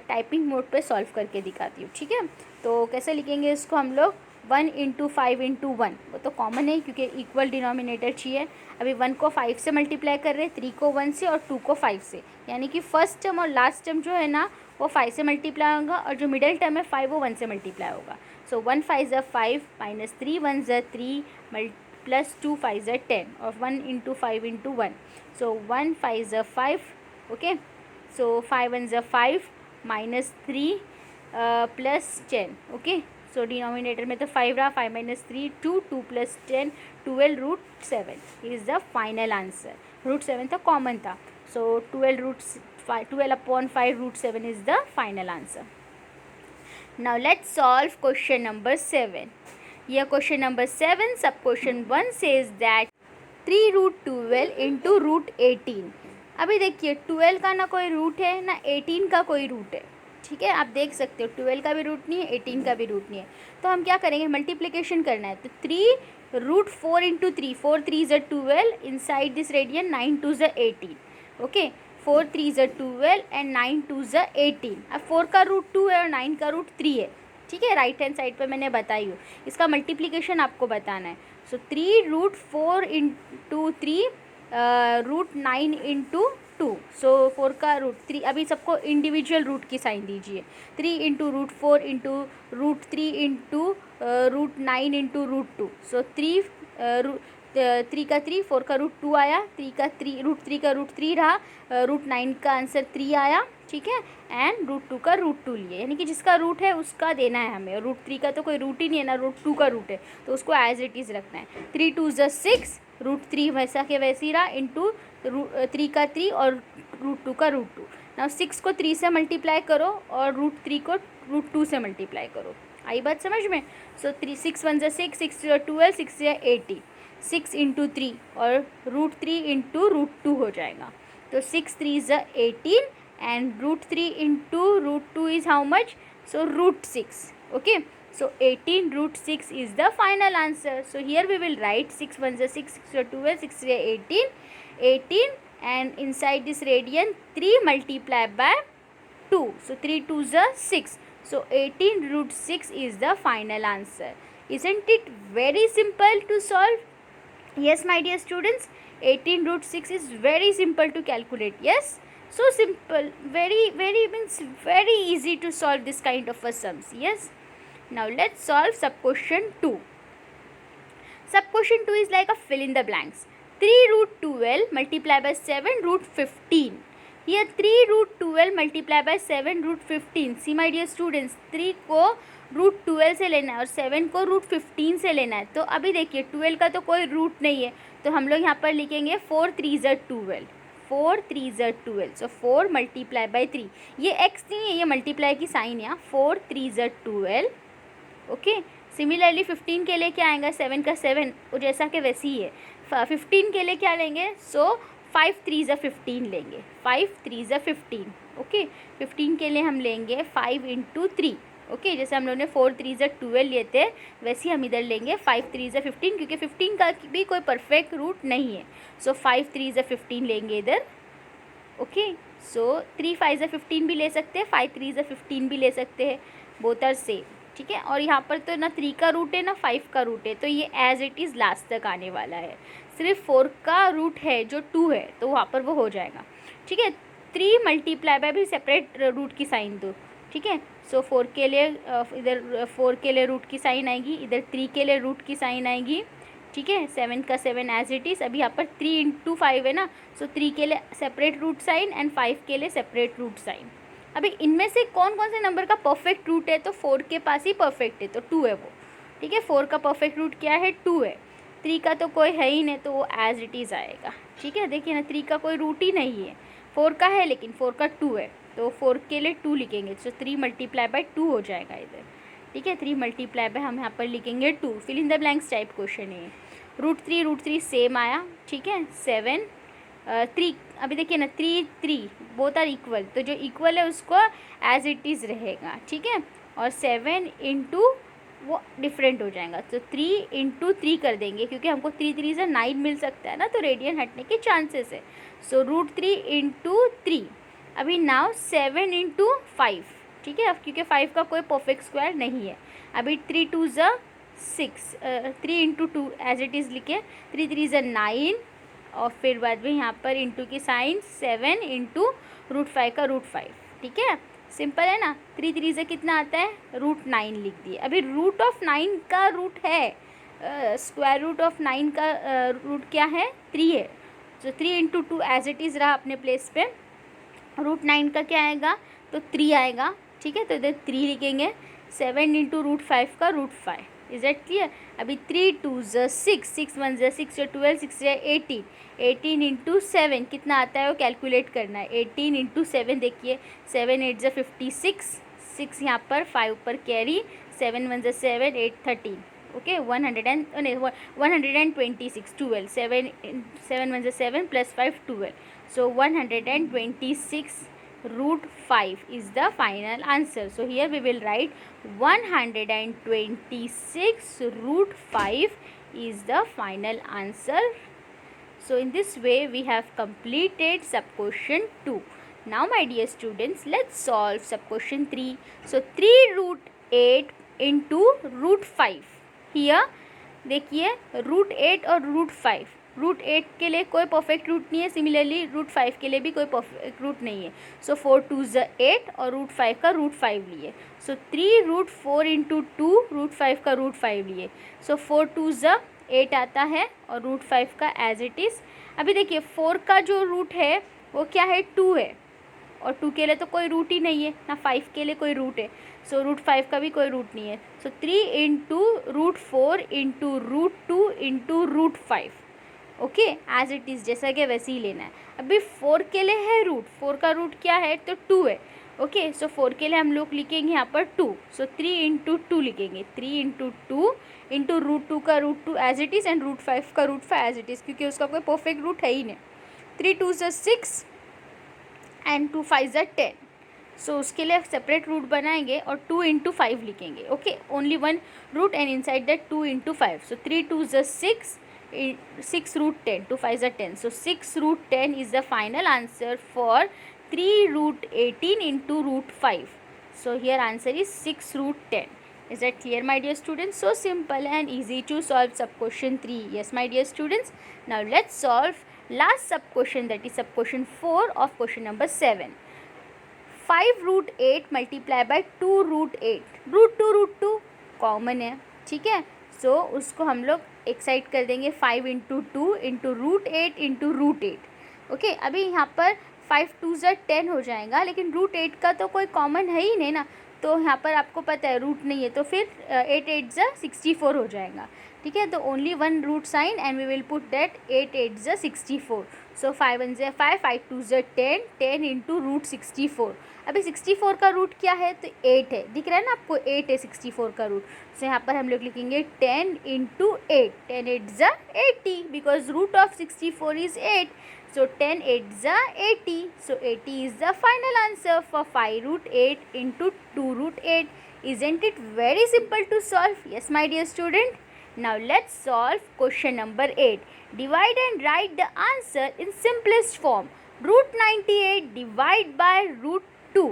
टाइपिंग मोड पे सॉल्व करके दिखाती हूँ, ठीक है। तो कैसे लिखेंगे इसको हम लोग? 1 इंटू 5 इंटू 1, वो तो कॉमन है क्योंकि इक्वल डिनोमिनेटर चाहिए। अभी 1 को 5 से मल्टीप्लाई कर रहे हैं, 3 को 1 से और 2 को 5 से, यानी कि फर्स्ट टर्म और लास्ट टर्म जो है ना वो 5 से मल्टीप्लाई होगा और जो मिडिल टर्म है 5 वो 1 से मल्टीप्लाई होगा। सो 1 5 ज़ 5 माइनस 3 1 ज़ 3 प्लस 2 5 ज़ 10 और 1 इंटू 5 इंटू 1। सो 1 5 ज़ 5, ओके। सो 5 1 ज़ 5 माइनस 3 प्लस 10, ओके। सो डिनोमिनेटर में तो 5 रहा, 5 minus 3 2, 2 plus 10 12 √7 is the final answer. √7 तो कॉमन था, सो 12 upon 5 √7 is the final answer. Now let's solve question number 7। यह क्वेश्चन नंबर 7, सब क्वेश्चन 1 सेज दैट 3√12 इंटू √18। अभी देखिए 12 का ना कोई रूट है ना 18 का कोई रूट है, ठीक है। आप देख सकते हो 12 का भी रूट नहीं है, 18 का भी रूट नहीं है। तो हम क्या करेंगे? मल्टीप्लिकेशन करना है। तो 3√4 इंटू 3, 4 3 ज़ 12, इनसाइड दिस रेडियन 9 2 ज़ 18, ओके। 4 3 ज़ 12 एंड 9 2 ज़ 18। अब 4 का रूट 2 है और 9 का रूट 3 है, ठीक है। राइट हैंड साइड पे मैंने बताई हूँ, इसका मल्टीप्लिकेशन आपको बताना है। सो 3√4 इंटू 3 √9 इंटू 2। सो 4 का रूट 3, अभी सबको इंडिविजुअल रूट की साइन दीजिए। 3 इंटू √4 इंटू √3 इंटू √9 इंटू √2। सो 3 का 3, 4 का रूट 2 आया, 3 का 3 √3 का रूट 3 रहा, √9 का आंसर 3 आया, ठीक है। एंड √2 का रूट 2 लिए, यानी कि जिसका रूट है उसका देना है हमें। √3 का तो कोई रूट ही नहीं है ना, √2 का रूट है तो उसको एज इट इज़ रखना है। 3 2 ज़ 6, √3 वैसा के वैसे ही रहा, इंटू 3 का 3 और √2 का रूट 2। नाउ 6 को 3 से मल्टीप्लाई करो और √3 को √2 से मल्टीप्लाई करो। आई बात समझ में? सो 6 1 ज़ 6, 6 ज़ 12, 6 ज़ 80, 6 इंटू 3 और √3 इंटू √2 हो जाएगा। तो 6 3 ज़ 18 and √3 into √2 is how much? So √6, okay. So 18 √6 is the final answer. So here we will write 6 1 ज़ 6, 6 ज़ 12, 6 ज़ 18, 18 and inside this radian 3 multiplied by 2. So 3 2 ज़ 6. So 18 √6 is the final answer. Isn't it very simple to solve? Yes, my dear students, 18 √6 is very simple to calculate. Yes, so simple, very means very easy to solve this kind of a sums. Yes, now let's solve sub question 2. Sub question 2 is like a fill in the blanks. 3√12 multiplied by 7√15. Here 3√12 multiplied by 7√15. See my dear students, 3 को √12 से लेना है और 7 को √15 से लेना है। तो अभी देखिए 12 का तो कोई रूट नहीं है, तो हम लोग यहाँ पर लिखेंगे 4 3 ज़ 12, 4 3 ज़ 12। सो 4 मल्टीप्लाई बाई 3, ये x नहीं है, ये मल्टीप्लाई की साइन है। 4 3 ज़ 12, ओके। सिमिलरली 15 के लिए क्या आएगा? 7 का 7 वो जैसा कि वैसे ही है। 15 के लिए क्या लेंगे, सो 5 3 ज़ा 15 लेंगे, 5 3 ज़ा 15, ओके। 15 के लिए हम लेंगे 5 इंटू 3, ओके। जैसे हम लोगों ने 4 3 ज़ा 12 लिए थे, वैसे ही हम इधर लेंगे 5 3 ज़ा 15, क्योंकि 15 का भी कोई परफेक्ट रूट नहीं है, सो 5 3 ज़ा 15 लेंगे इधर, ओके। सो 3 5 ज़ा 15 भी ले सकते हैं, 5 3 ज़ा 15 भी ले सकते हैं, बोथ आर सेम, ठीक है। और यहाँ पर तो ना 3 का रूट है ना 5 का रूट है, तो ये एज इट इज़ लास्ट तक आने वाला है। सिर्फ 4 का रूट है जो 2 है, तो वहाँ पर वो हो जाएगा, ठीक है। 3 मल्टीप्लाई बाय भी सेपरेट रूट की साइन दो, ठीक है। सो 4 के लिए इधर 4 के लिए रूट की साइन आएगी, इधर 3 के लिए रूट की साइन आएगी, ठीक है। 7 का 7 एज इट इज़। अभी यहाँ पर 3 इंटू 5 है ना, सो 3 के लिए सेपरेट रूट साइन एंड 5 के लिए सेपरेट रूट साइन। अभी इनमें से कौन कौन से नंबर का परफेक्ट रूट है, तो 4 के पास ही परफेक्ट है, तो 2 है वो, ठीक है। 4 का परफेक्ट रूट क्या है, 2 है। 3 का तो कोई है ही नहीं, तो वो एज इट इज़ आएगा, ठीक है। देखिए ना 3 का कोई रूट ही नहीं है, 4 का है लेकिन 4 का 2 है, तो 4 के लिए 2 लिखेंगे, तो 3 मल्टीप्लाई बाय 2 हो जाएगा इधर, ठीक है। 3 मल्टीप्लाई बाय हम यहाँ पर लिखेंगे 2, fill in the blanks type question है। रूट थ्री सेम आया, ठीक है। 7 3, अभी देखिए ना 3 3 बोथ आर इक्वल, तो जो इक्वल है उसको एज इट इज़ रहेगा, ठीक है। और 7 इंटू वो डिफरेंट हो जाएगा, तो 3 इंटू 3 कर देंगे, क्योंकि हमको 3 3 से 9 मिल सकता है ना, तो रेडियन हटने के चांसेस है। So root 3 into 3। अभी नाउ 7 इंटू 5, ठीक है। अब क्योंकि 5 का कोई परफेक्ट स्क्वायर नहीं है, अभी 3 2 ज़ा 6, 3 इंटू 2 एज इट इज़ लिखे, 3 3 ज़ा 9, और फिर बाद में यहाँ पर इंटू की साइन 7 इंटू रूट 5 का रूट 5, ठीक है। सिंपल है ना। 3 3 से कितना आता है, रूट 9 लिख दिए। अभी रूट ऑफ 9 का रूट है, स्क्वायर रूट ऑफ 9 का रूट क्या है, 3 है, तो 3 इंटू 2 एज इट इज़ रहा अपने प्लेस पे। रूट 9 का क्या आएगा, तो 3 आएगा, ठीक है। तो इधर 3 लिखेंगे। 7 इंटू रूट 5 का रूट 5, इज दैट क्लियर। अभी 3 2 ज़ा 6, 6 1 ज़ा 6 या 12, 6 या 18, 18 इंटू 7 कितना आता है वो कैलकुलेट करना है। 18 इंटू 7 देखिए, 7 8 ज़ा 56, 6 यहाँ पर 5 ऊपर कैरी, 7 1 ज़ा 7, 8 13, ओके। 126, 12, 7 7 1 ज़ा 7 plus 5 12, so 126 root 5 is the final answer. So here we will write 126 root 5 is the final answer. So in this way we have completed sub question 2. Now my dear students, let's solve sub question 3. So 3 root 8 into root 5. Here देखिए root 8 और root 5, root 8 के लिए कोई perfect root नहीं है, similarly root 5 के लिए भी कोई परफेक्ट रूट नहीं है। सो 4 2 ज़ा 8 और रूट 5 का रूट 5 लिए, सो 3 रूट 4 इंटू 2 रूट 5 का रूट 5 लिए, सो 4 2 ज़ा 8 आता है और रूट 5 का एज इट इज़। अभी देखिए 4 का जो रूट है वो क्या है, 2 है, और 2 के लिए तो कोई रूट ही नहीं है ना, 5 के लिए कोई रूट है, सो रूट 5 का भी कोई रूट नहीं है। So 3 into root 4 into root 2 into root 5, okay, as it is, जैसा कि वैसे ही लेना है। अभी 4 के लिए है रूट, 4 का रूट क्या है, तो 2 है, ओके। सो 4 के लिए हम लोग लिखेंगे यहाँ पर 2, सो 3 इंटू 2 लिखेंगे, 3 इंटू 2 इंटू रूट 2 का root 2 as it is and root 5 का रूट 5 एज इट इज़, क्योंकि उसका कोई परफेक्ट रूट है ही नहीं। 3 2 ज़ा 6 एंड 2 5 ज़ा 10, सो उसके लिए सेपरेट रूट बनाएंगे और 2 इंटू 5 लिखेंगे, okay. Only one root and inside that 2 into 5, so 3 2 ज़ा 6, 6 root 10, 2 5 are 10, so 6 root 10 is the final answer for 3 root 18 into root 5. So here answer is 6 root 10. Is that clear, my dear students? So simple and easy to solve sub question 3. Yes, my dear students. Now let's solve last sub question, that is sub question 4 of question number 7. 5 root 8 multiplied by 2 root 8. Root 2 common है, ठीक है। सो उसको हम लोग एक side कर देंगे, 5 into 2 into root 8 into root 8, okay. अभी यहाँ पर 5 2 ज़ा 10 हो जाएगा, लेकिन रूट 8 का तो कोई कॉमन है ही नहीं ना, तो तो यहाँ पर आपको पता है रूट नहीं है, तो फिर 8 8 ज़ा 64 हो जाएगा, ठीक है। तो only one root sign and we will put that 8 8 ज़ा 64. सो 5 1 ज़ा 5, 5 2 ज़ा 10, 10 इंटू रूट 64. अभी 64 का रूट क्या है, तो 8 है, दिख रहा है ना आपको, 8 है 64 का रूट। सो यहाँ पर हम लोग लिखेंगे 10 इंटू 8, 10 8 ज़ा 80, because root of 64 is 8. So 10 8 ज़ा 80. So 80 is the final answer for 5 root 8 into 2 root 8. Isn't it very simple to solve? Yes, my dear student. Now let's solve question number 8. Divide and write the answer in simplest form. Root 98 divide by root 2.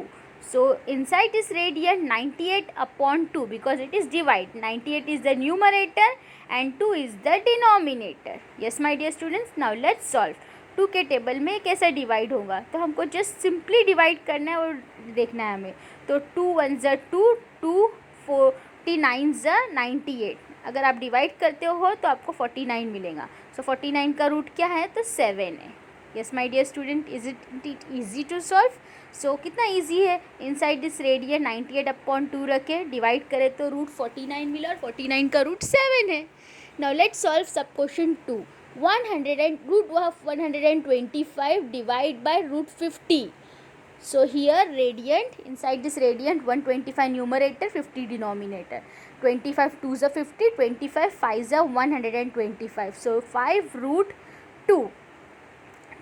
So inside this radian 98 upon 2, because it is divide. 98 is the numerator and 2 is the denominator. Yes, my dear students. Now let's solve. 2 के table में कैसे divide होगा, तो हमको just simply divide करना है और देखना है हमें। तो 2 1 ज़ा 2, 2 49 ज़ा 98, अगर आप डिवाइड करते हो तो आपको 49 मिलेगा। सो 49 का रूट क्या है, तो 7 है। Yes my dear student, is it easy to solve? So कितना ईजी है, इनसाइड दिस रेडियन 98 अपॉन 2 रखे, डिवाइड करें तो रूट 49 मिला और 49 का रूट 7 है। Now let's solve sub question 2. 100 and root of 125 divide by root 50. So here radiant, inside this radiant 125 numerator, 50 denominator. 25 2s are 50, 25 5s are 125. So 5 root 2.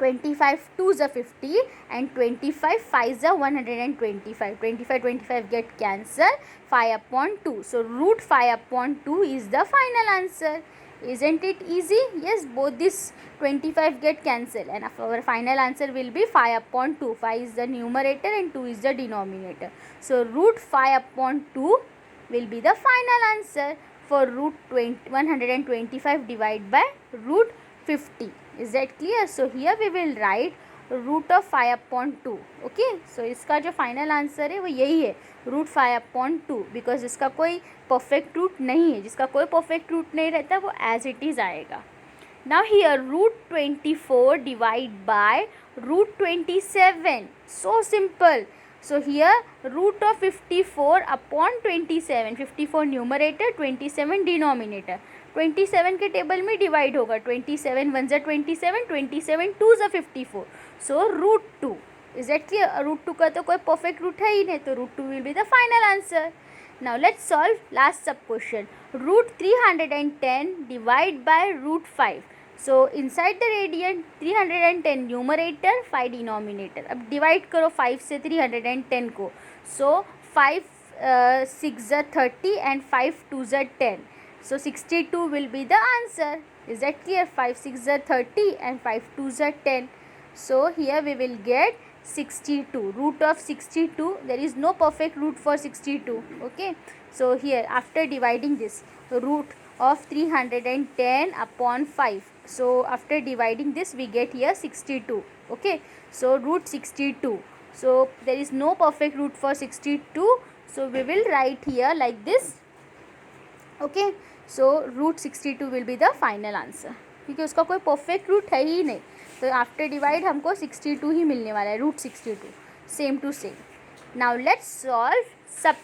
25 2s are 50 and 25 5s are 125. 25 25 get cancel, 5 upon 2. So root 5 upon 2 is the final answer. Isn't it easy? Yes, both this 25 get cancelled and our final answer will be 5 upon 2. 5 is the numerator and 2 is the denominator. So root 5 upon 2 will be the final answer for root 125 divided by root 50. Is that clear? So here we will write root of 5 upon 2. Okay, so इसका जो final answer है वो यही है, root 5 upon 2, because इसका कोई perfect root नहीं है। जिसका कोई परफेक्ट रूट नहीं रहता वो एज इट इज़ आएगा। Now here root 24 divide by root 27. So simple. So here root of 54 upon 27, 54 numerator, 27 denominator. 27 के टेबल में डिवाइड होगा, 27 1 ज़ा 27, 27 2 ज़ा 54. So root 2. Is that clear? Root 2 का तो कोई परफेक्ट रूट है ही नहीं, तो root 2 will be the final answer. Now let's solve last sub question. Root 310 divide by root 5. So inside the radian 310 numerator, 5 denominator. अब डिवाइड करो 5 से 310 को. सो 5 6 ज़ा 30 एंड 5 2 ज़ा 10. So 62 will be the answer. Is that clear? 5 6 are 30 and 5 2s are 10. So here we will get 62. Root of 62. There is no perfect root for 62. Okay. So here after dividing this, root of 310 upon 5. So after dividing this we get here 62. Okay. So root 62. So there is no perfect root for 62. So we will write here like this. Okay, so root 62 will be the final answer, क्योंकि उसका कोई perfect root है ही नहीं, तो after divide हमको 62 ही मिलने वाला है, root 62. Same to same. Now let's solve sub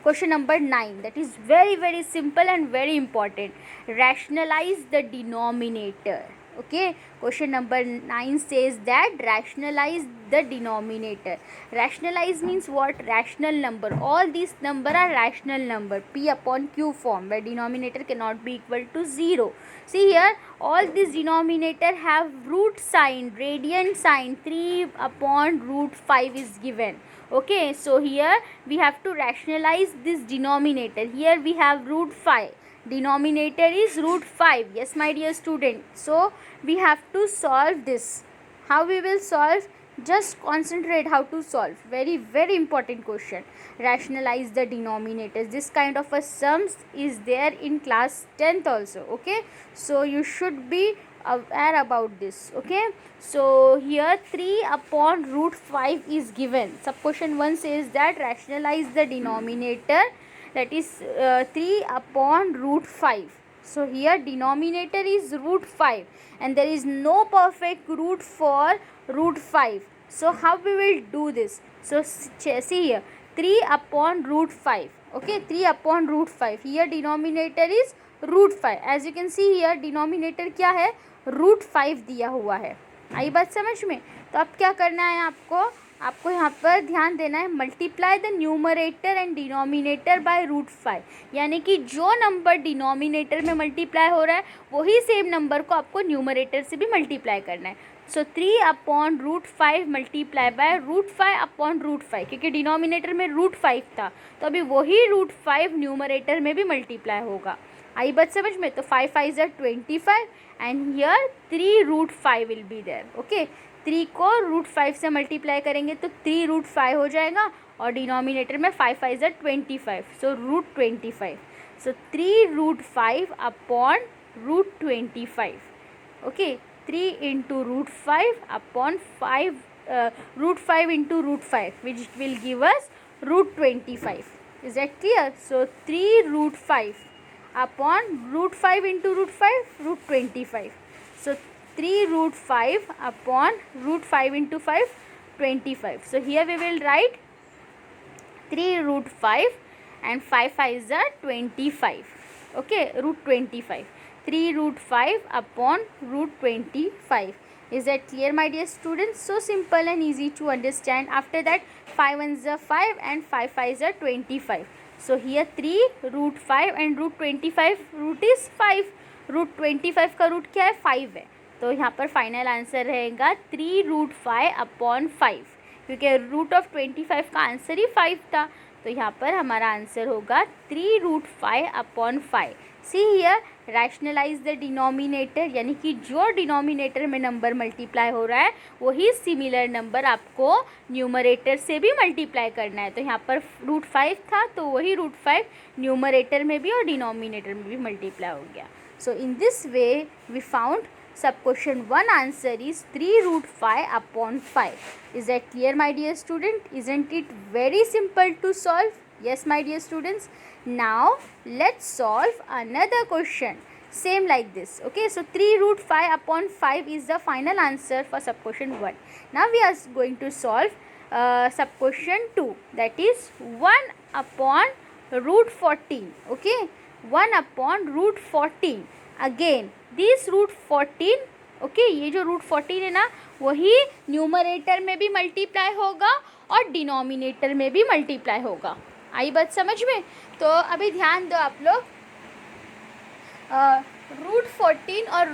question number 9. That is very very simple and very important. Rationalise the denominator. Okay, question number 9 says that rationalize the denominator. Rationalize means what? Rational number. All these number are rational number, p upon q form, where denominator cannot be equal to 0. See here, all these denominator have root sign, radiant sign. 3 upon root 5 is given. Okay, so here we have to rationalize this denominator. Here we have root 5. Denominator is root 5. Yes, my dear student. So we have to solve this. How we will solve? Just concentrate how to solve. Very very important question. Rationalize the denominators. This kind of a sums is there in class 10th also. Okay, so you should be aware about this. Okay, so here 3 upon root 5 is given. Sub question 1 says that rationalize the denominator, that is 3 upon root 5. So here denominator is root 5 and there is no perfect root for root 5. So how we will do this? So see here, 3/√5. Okay, 3/√5. Here denominator is √5. As you can see here denominator क्या है, √5 दिया हुआ है. आई बात समझ में. तो अब क्या करना है आपको यहाँ पर ध्यान देना है, multiply the numerator and denominator bye √5. यानी कि जो नंबर डिनोमिनेटर में मल्टीप्लाई हो रहा है वही सेम नंबर को आपको न्यूमरेटर से भी मल्टीप्लाई करना है. सो 3/√5 मल्टीप्लाई बाय √5/√5, क्योंकि डिनोमिनेटर में √5 था तो अभी वही √5 न्यूमरेटर में भी मल्टीप्लाई होगा. आई बात समझ में. तो 5 5 ज़ा 25 and here 3√5 will be there. Okay, 3 को √5 से मल्टीप्लाई करेंगे तो 3√5 हो जाएगा और डिनोमिनेटर में 5 5 ज़ा 25, सो √25. सो 3√5/√25. Okay, 3 into √5/5 √5 into √5, which will give us √25. Is that clear? So 3√5/√5 into √5, √25. So 3√5/√5 into 5, 25. So here we will write 3√5 and 5 5 are 25. Okay, √25. 3√5/√25. Is that clear, my dear students? So simple and easy to understand. After that 5 1s are 5 and 5 5s are 25. So here 3√5 and √25, root is 5. √25 का root क्या है, 5 है. तो यहाँ पर final answer रहेगा 3√5/5, क्योंकि √25 का आंसर ही 5 था. तो यहाँ पर हमारा आंसर होगा 3√5/5. See here, rationalize the denominator, यानी कि जो डिनोमिनेटर में नंबर मल्टीप्लाई हो रहा है वही सिमिलर नंबर आपको न्यूमरेटर से भी मल्टीप्लाई करना है. तो यहाँ पर √5 था तो वही √5 न्यूमरेटर में भी और डिनोमिनेटर में भी मल्टीप्लाई हो गया. So in this way we found sub question 1 answer is 3√5/5. Is that clear, my dear student? Isn't it very simple to solve? Yes, my dear students. Now let's solve another question same like this. Okay, so 3√5/5 is the final answer for sub question 1. Now we are going to solve sub question 2, that is 1/√14. Okay, 1/√14. Again this √14. Okay, ये जो √14 है ना वही numerator में भी multiply होगा और denominator में भी मल्टीप्लाई होगा. आई बात समझ में. तो अभी ध्यान दो आप लोग, √14 और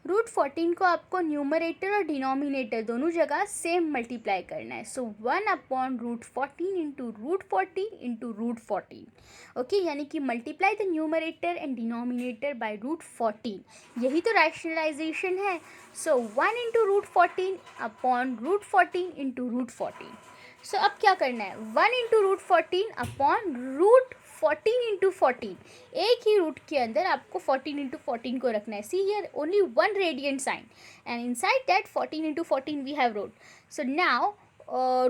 √14 को आपको न्यूमरेटर और डिनोमिनेटर दोनों जगह सेम मल्टीप्लाई करना है. सो 1/√14 इंटू √14 इंटू √14. ओके, यानी कि multiply the numerator and denominator bye √14. यही तो रैशनलाइजेशन है. सो 1 इंटू √14/√14 इंटू √14. सो अब क्या करना है, 1 इंटू √14/√14 इंटू 14. एक ही रूट के अंदर आपको 14 इंटू 14 को रखना है. See here only 1 radiant sign and inside that 14 into 14 we have wrote. So now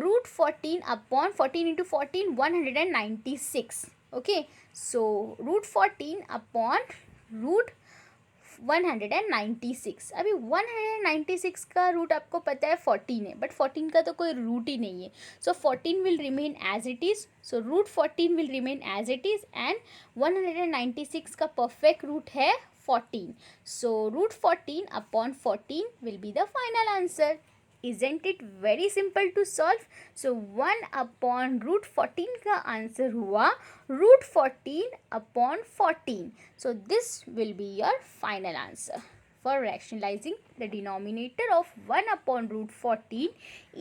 √14/14 into 14, 196. Okay, so √14/√196. अभी 196 का रूट आपको पता है 14 है, बट 14 का तो कोई रूट ही नहीं है. So 14 will remain as it is. So √14 will remain as it is and 196 का परफेक्ट रूट है 14. So √14/14 will be the final answer. Isn't it very simple to solve? So 1/√14 का आंसर हुआ √14/14. So this will be your final answer. For rationalizing the denominator of 1/√14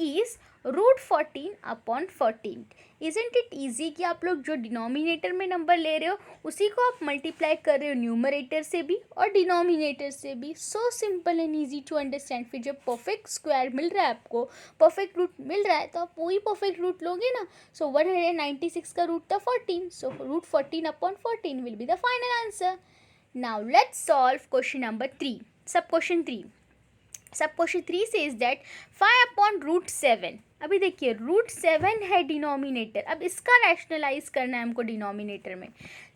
is √14/14. Isn't it easy कि आप लोग जो denominator में number ले रहे हो उसी को आप मल्टीप्लाई कर रहे हो न्यूमरेटर से भी और डिनोमिनेटर से भी. So simple and easy to understand. फिर जब परफेक्ट स्क्वायर मिल रहा है आपको, परफेक्ट रूट मिल रहा है, तो आप वही परफेक्ट रूट लोगे ना. सो 196 का रूट था 14. So √14/14 will be the final answer. Now let's solve question number 3. सब क्वेश्चन 3 सेज दैट 5/√7. अभी देखिए √7 है डिनोमिनेटर. अब इसका रैशनलाइज करना है हमको डिनोमिनेटर में.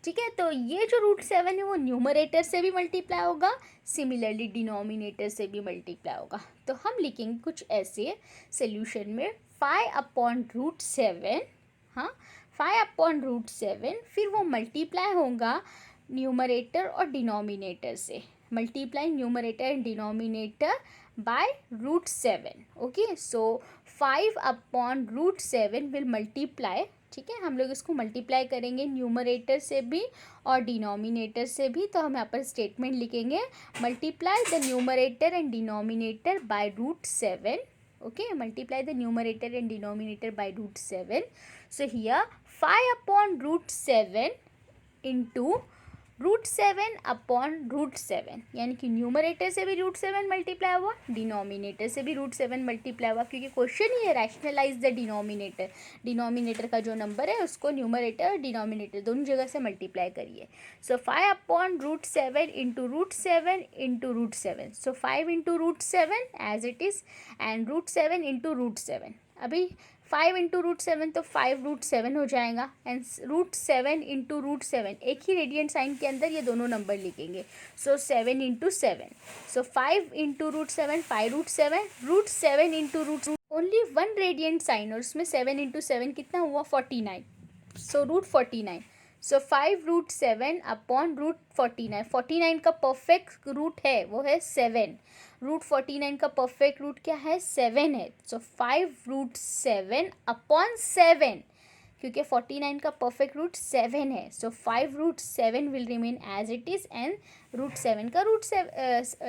ठीक है, तो ये जो √7 है वो न्यूमरेटर से भी मल्टीप्लाई होगा, सिमिलरली डिनोमिनेटर से भी मल्टीप्लाई होगा. तो हम लिखेंगे कुछ ऐसे सोल्यूशन में 5/√7, हाँ 5/√7, फिर वो मल्टीप्लाई होगा न्यूमरेटर और डिनोमिनेटर से, multiply numerator and denominator bye √7. Okay, so 5/√7 will multiply, ठीक है, हम लोग इसको मल्टीप्लाई करेंगे न्यूमरेटर से भी और डिनोमिनेटर से भी. तो हम यहाँ पर स्टेटमेंट लिखेंगे multiply the numerator and denominator bye √7. Okay, multiply the numerator and denominator by √7. So here 5/√7 into √7/√7, यानी कि न्यूमरेटर से भी √7 मल्टीप्लाई हुआ, डिनोमिनेटर से भी √7 मल्टीप्लाई हुआ, क्योंकि क्वेश्चन ही है रैशनलाइज द डिनोमिनेटर. डिनोमिनेटर का जो नंबर है उसको न्यूमरेटर और डिनोमिनेटर दोनों जगह से मल्टीप्लाई करिए. So 5/√7 into √7 into √7. So 5 into √7 as it is and √7 into √7. अभी 5 into √7 तो 5√7 हो जाएगा एंड √7 into √7, एक ही रेडियंट साइन के अंदर ये दोनों नंबर लिखेंगे. So 7 into 7. So 5 into √7 5√7, √7 into only one radiant sign और उसमें 7 into 7 कितना हुआ 49. सो √49. सो 5√7/√49. 49 का परफेक्ट रूट है वो है 7. √49 का परफेक्ट रूट क्या है 7 है. सो 5√7/7, क्योंकि 49 का परफेक्ट रूट 7 है. So 5√7 will remain as it is and √7 का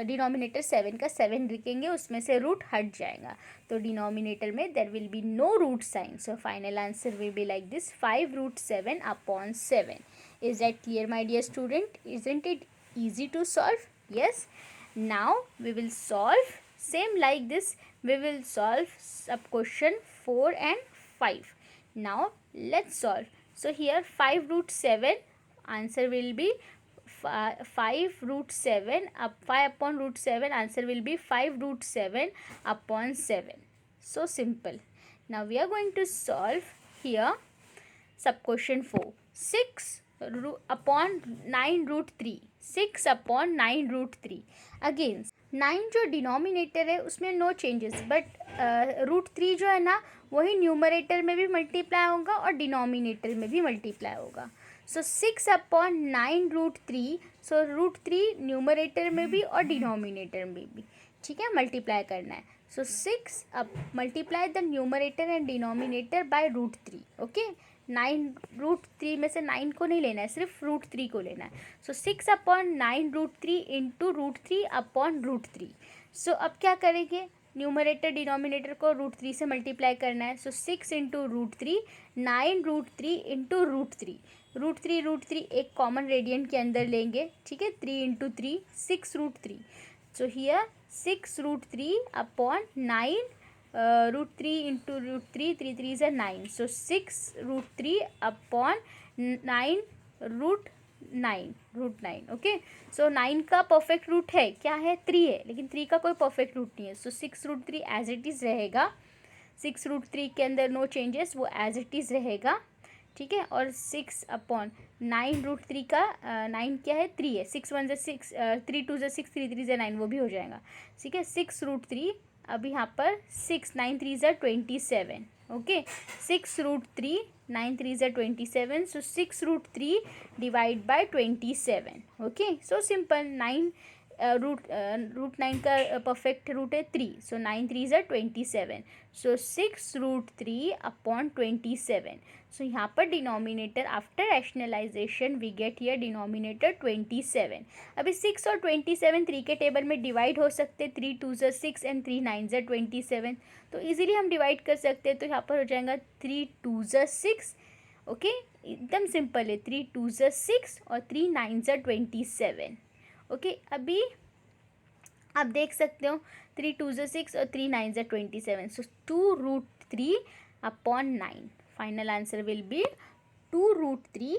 डिनोमिनेटर 7 का 7 लिखेंगे, उसमें से रूट हट जाएगा तो डिनोमिनेटर में there will be no root sign. So final answer will be like this 5√7/7. Is that clear my dear student? Isn't it easy to solve? Yes. Now we will solve same like this. We will solve sub question 4 and 5. Now let's solve. So here 5√7 answer will be 5√7 up 5/√7 answer will be 5√7/7. So simple. Now we are going to solve here sub question 4. 6/9√3. 6/9√3. Again 9 जो denominator है उसमें no changes, but √3 जो है ना वही numerator में भी multiply होगा और डिनोमिनेटर में भी मल्टीप्लाई होगा. सो 6/9√3. सो √3 न्यूमरेटर में भी और डिनोमिनेटर में भी, ठीक है, मल्टीप्लाई करना है. सो 6 multiply the numerator and denominator by √3. Okay, 9 √3 में से 9 को नहीं लेना है, सिर्फ √3 को लेना है. सो 6/9√3 इंटू √3/√3. सो अब क्या करेंगे, न्यूमरेटर डिनोमिनेटर को √3 से मल्टीप्लाई करना है. सो 6 इंटू √3, 9√3 इंटू √3. √3 एक कॉमन रेडियंट के अंदर लेंगे, ठीक है. 3 into 3 6√3. So here 6√3/9 √3 into √3, 3 3s are 9. So 6√3/9 √9. Okay, सो 9 का परफेक्ट रूट है क्या है 3 है, लेकिन 3 का कोई परफेक्ट रूट नहीं है. सो 6√3 एज इट इज़ रहेगा. 6√3 के अंदर नो चेंजेस, वो एज इट इज़ रहेगा, ठीक है. और 6/9 √3 का 9 क्या है 3 है. 6 1 6, 3 2 6, 3 3 9 वो भी हो जाएगा, ठीक है. 6√3 अब यहाँ पर 6 9 3 27. Okay, 6√3 9 3 27. So 6√3 divide by 27. Okay, so simple. 9 √9 का परफेक्ट रूट है 3. सो 9 3 27. सो 6√3/27. सो यहाँ पर denominator after rationalization we get here denominator 27. अभी 6 और 27 3 के टेबल में डिवाइड हो सकते. 3 2 6 एंड 3 9 27. तो इजीली हम डिवाइड कर सकते हैं. तो यहाँ पर हो जाएगा 3 2 6. ओके, एकदम सिंपल है. 3 2 6 और 3 9 27. ओके, अभी आप देख सकते हो 3 2 6 और 3 9 27. So 2√3/9. Final answer will be 2√3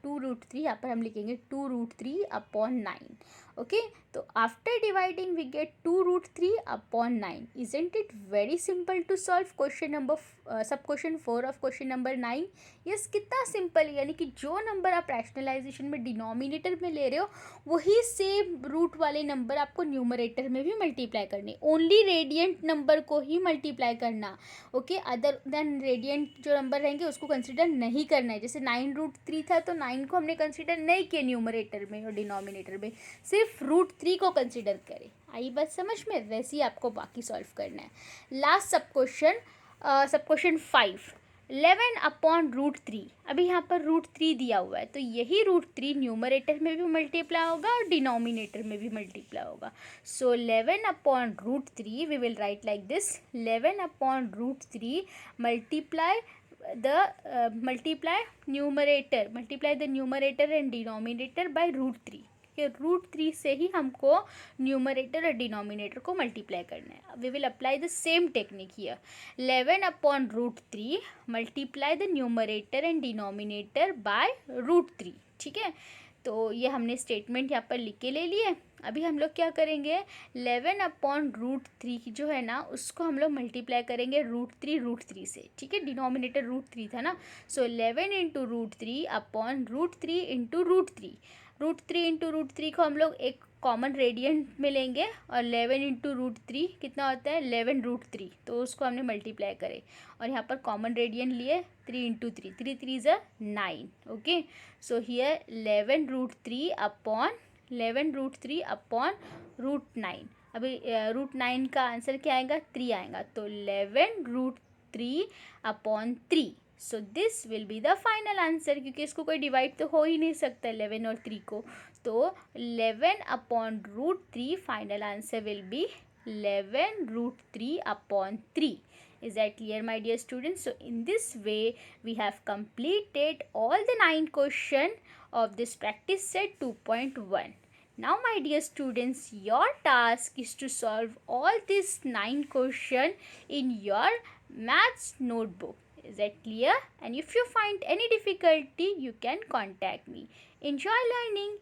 2√3, यहाँ पर हम लिखेंगे 2√3/9. ओके, तो after dividing we get 2√3/9. Isn't it very simple to solve question number sub question 4 of question number 9. Yes, कितना सिंपल, यानी कि जो नंबर आप रैशनलाइजेशन में डिनोमिनेटर में ले रहे हो वही सेम रूट वाले नंबर आपको न्यूमरेटर में भी मल्टीप्लाई करने. ओनली रेडियंट नंबर को ही मल्टीप्लाई करना. ओके, अदर देन रेडियंट जो नंबर रहेंगे उसको कंसिडर नहीं करना है. जैसे 9√3 था तो 9 को हमने कंसिडर नहीं किया न्यूमरेटर में और डिनोमिनेटर में, सिर्फ √3 को कंसिडर करें. आई बात समझ में? वैसे ही आपको बाकी सॉल्व करना है. Last sub question 5, 11/√3. अभी यहाँ पर √3 दिया हुआ है तो यही √3 न्यूमरेटर में भी मल्टीप्लाई होगा और डिनोमिनेटर में भी मल्टीप्लाई होगा. So 11/√3 we will write like this. 11/√3 multiply the numerator and denominator by √3. √3 से ही हमको न्यूमरेटर और डिनोमिनेटर को मल्टीप्लाई करना है. We will apply the same technique here. 11/√3 multiply the numerator and denominator by √3. ठीक है, तो ये हमने स्टेटमेंट यहाँ पर लिख के ले लिए. अभी हम लोग क्या करेंगे, 11/√3 जो है ना उसको हम लोग मल्टीप्लाई करेंगे √3 से. ठीक है, डिनोमिनेटर √3 था ना, सो 11 × √3/√3 इंटू √3. √3 को हम लोग एक कॉमन रेडियंट में लेंगे और 11 × √3 कितना होता है 11√3, तो उसको हमने मल्टीप्लाई करे और यहाँ पर कॉमन रेडियंट लिए 3 × 3, 3 3 is 9. Okay, so here 11√3/9. अभी √9 का आंसर क्या आएगा, 3 आएगा, तो 11√3/3. So this will be the final answer, क्योंकि इसको कोई डिवाइड तो हो ही नहीं सकता 11 और 3 को. तो 11/√3 final answer will B 11√3/3. Is that clear, my dear students? So in this way we have completed all the 9 questions of this practice set 2.1. Now my dear students, your task is to solve all these 9 questions in your maths notebook. Is that clear? And if you find any difficulty, you can contact me. Enjoy learning.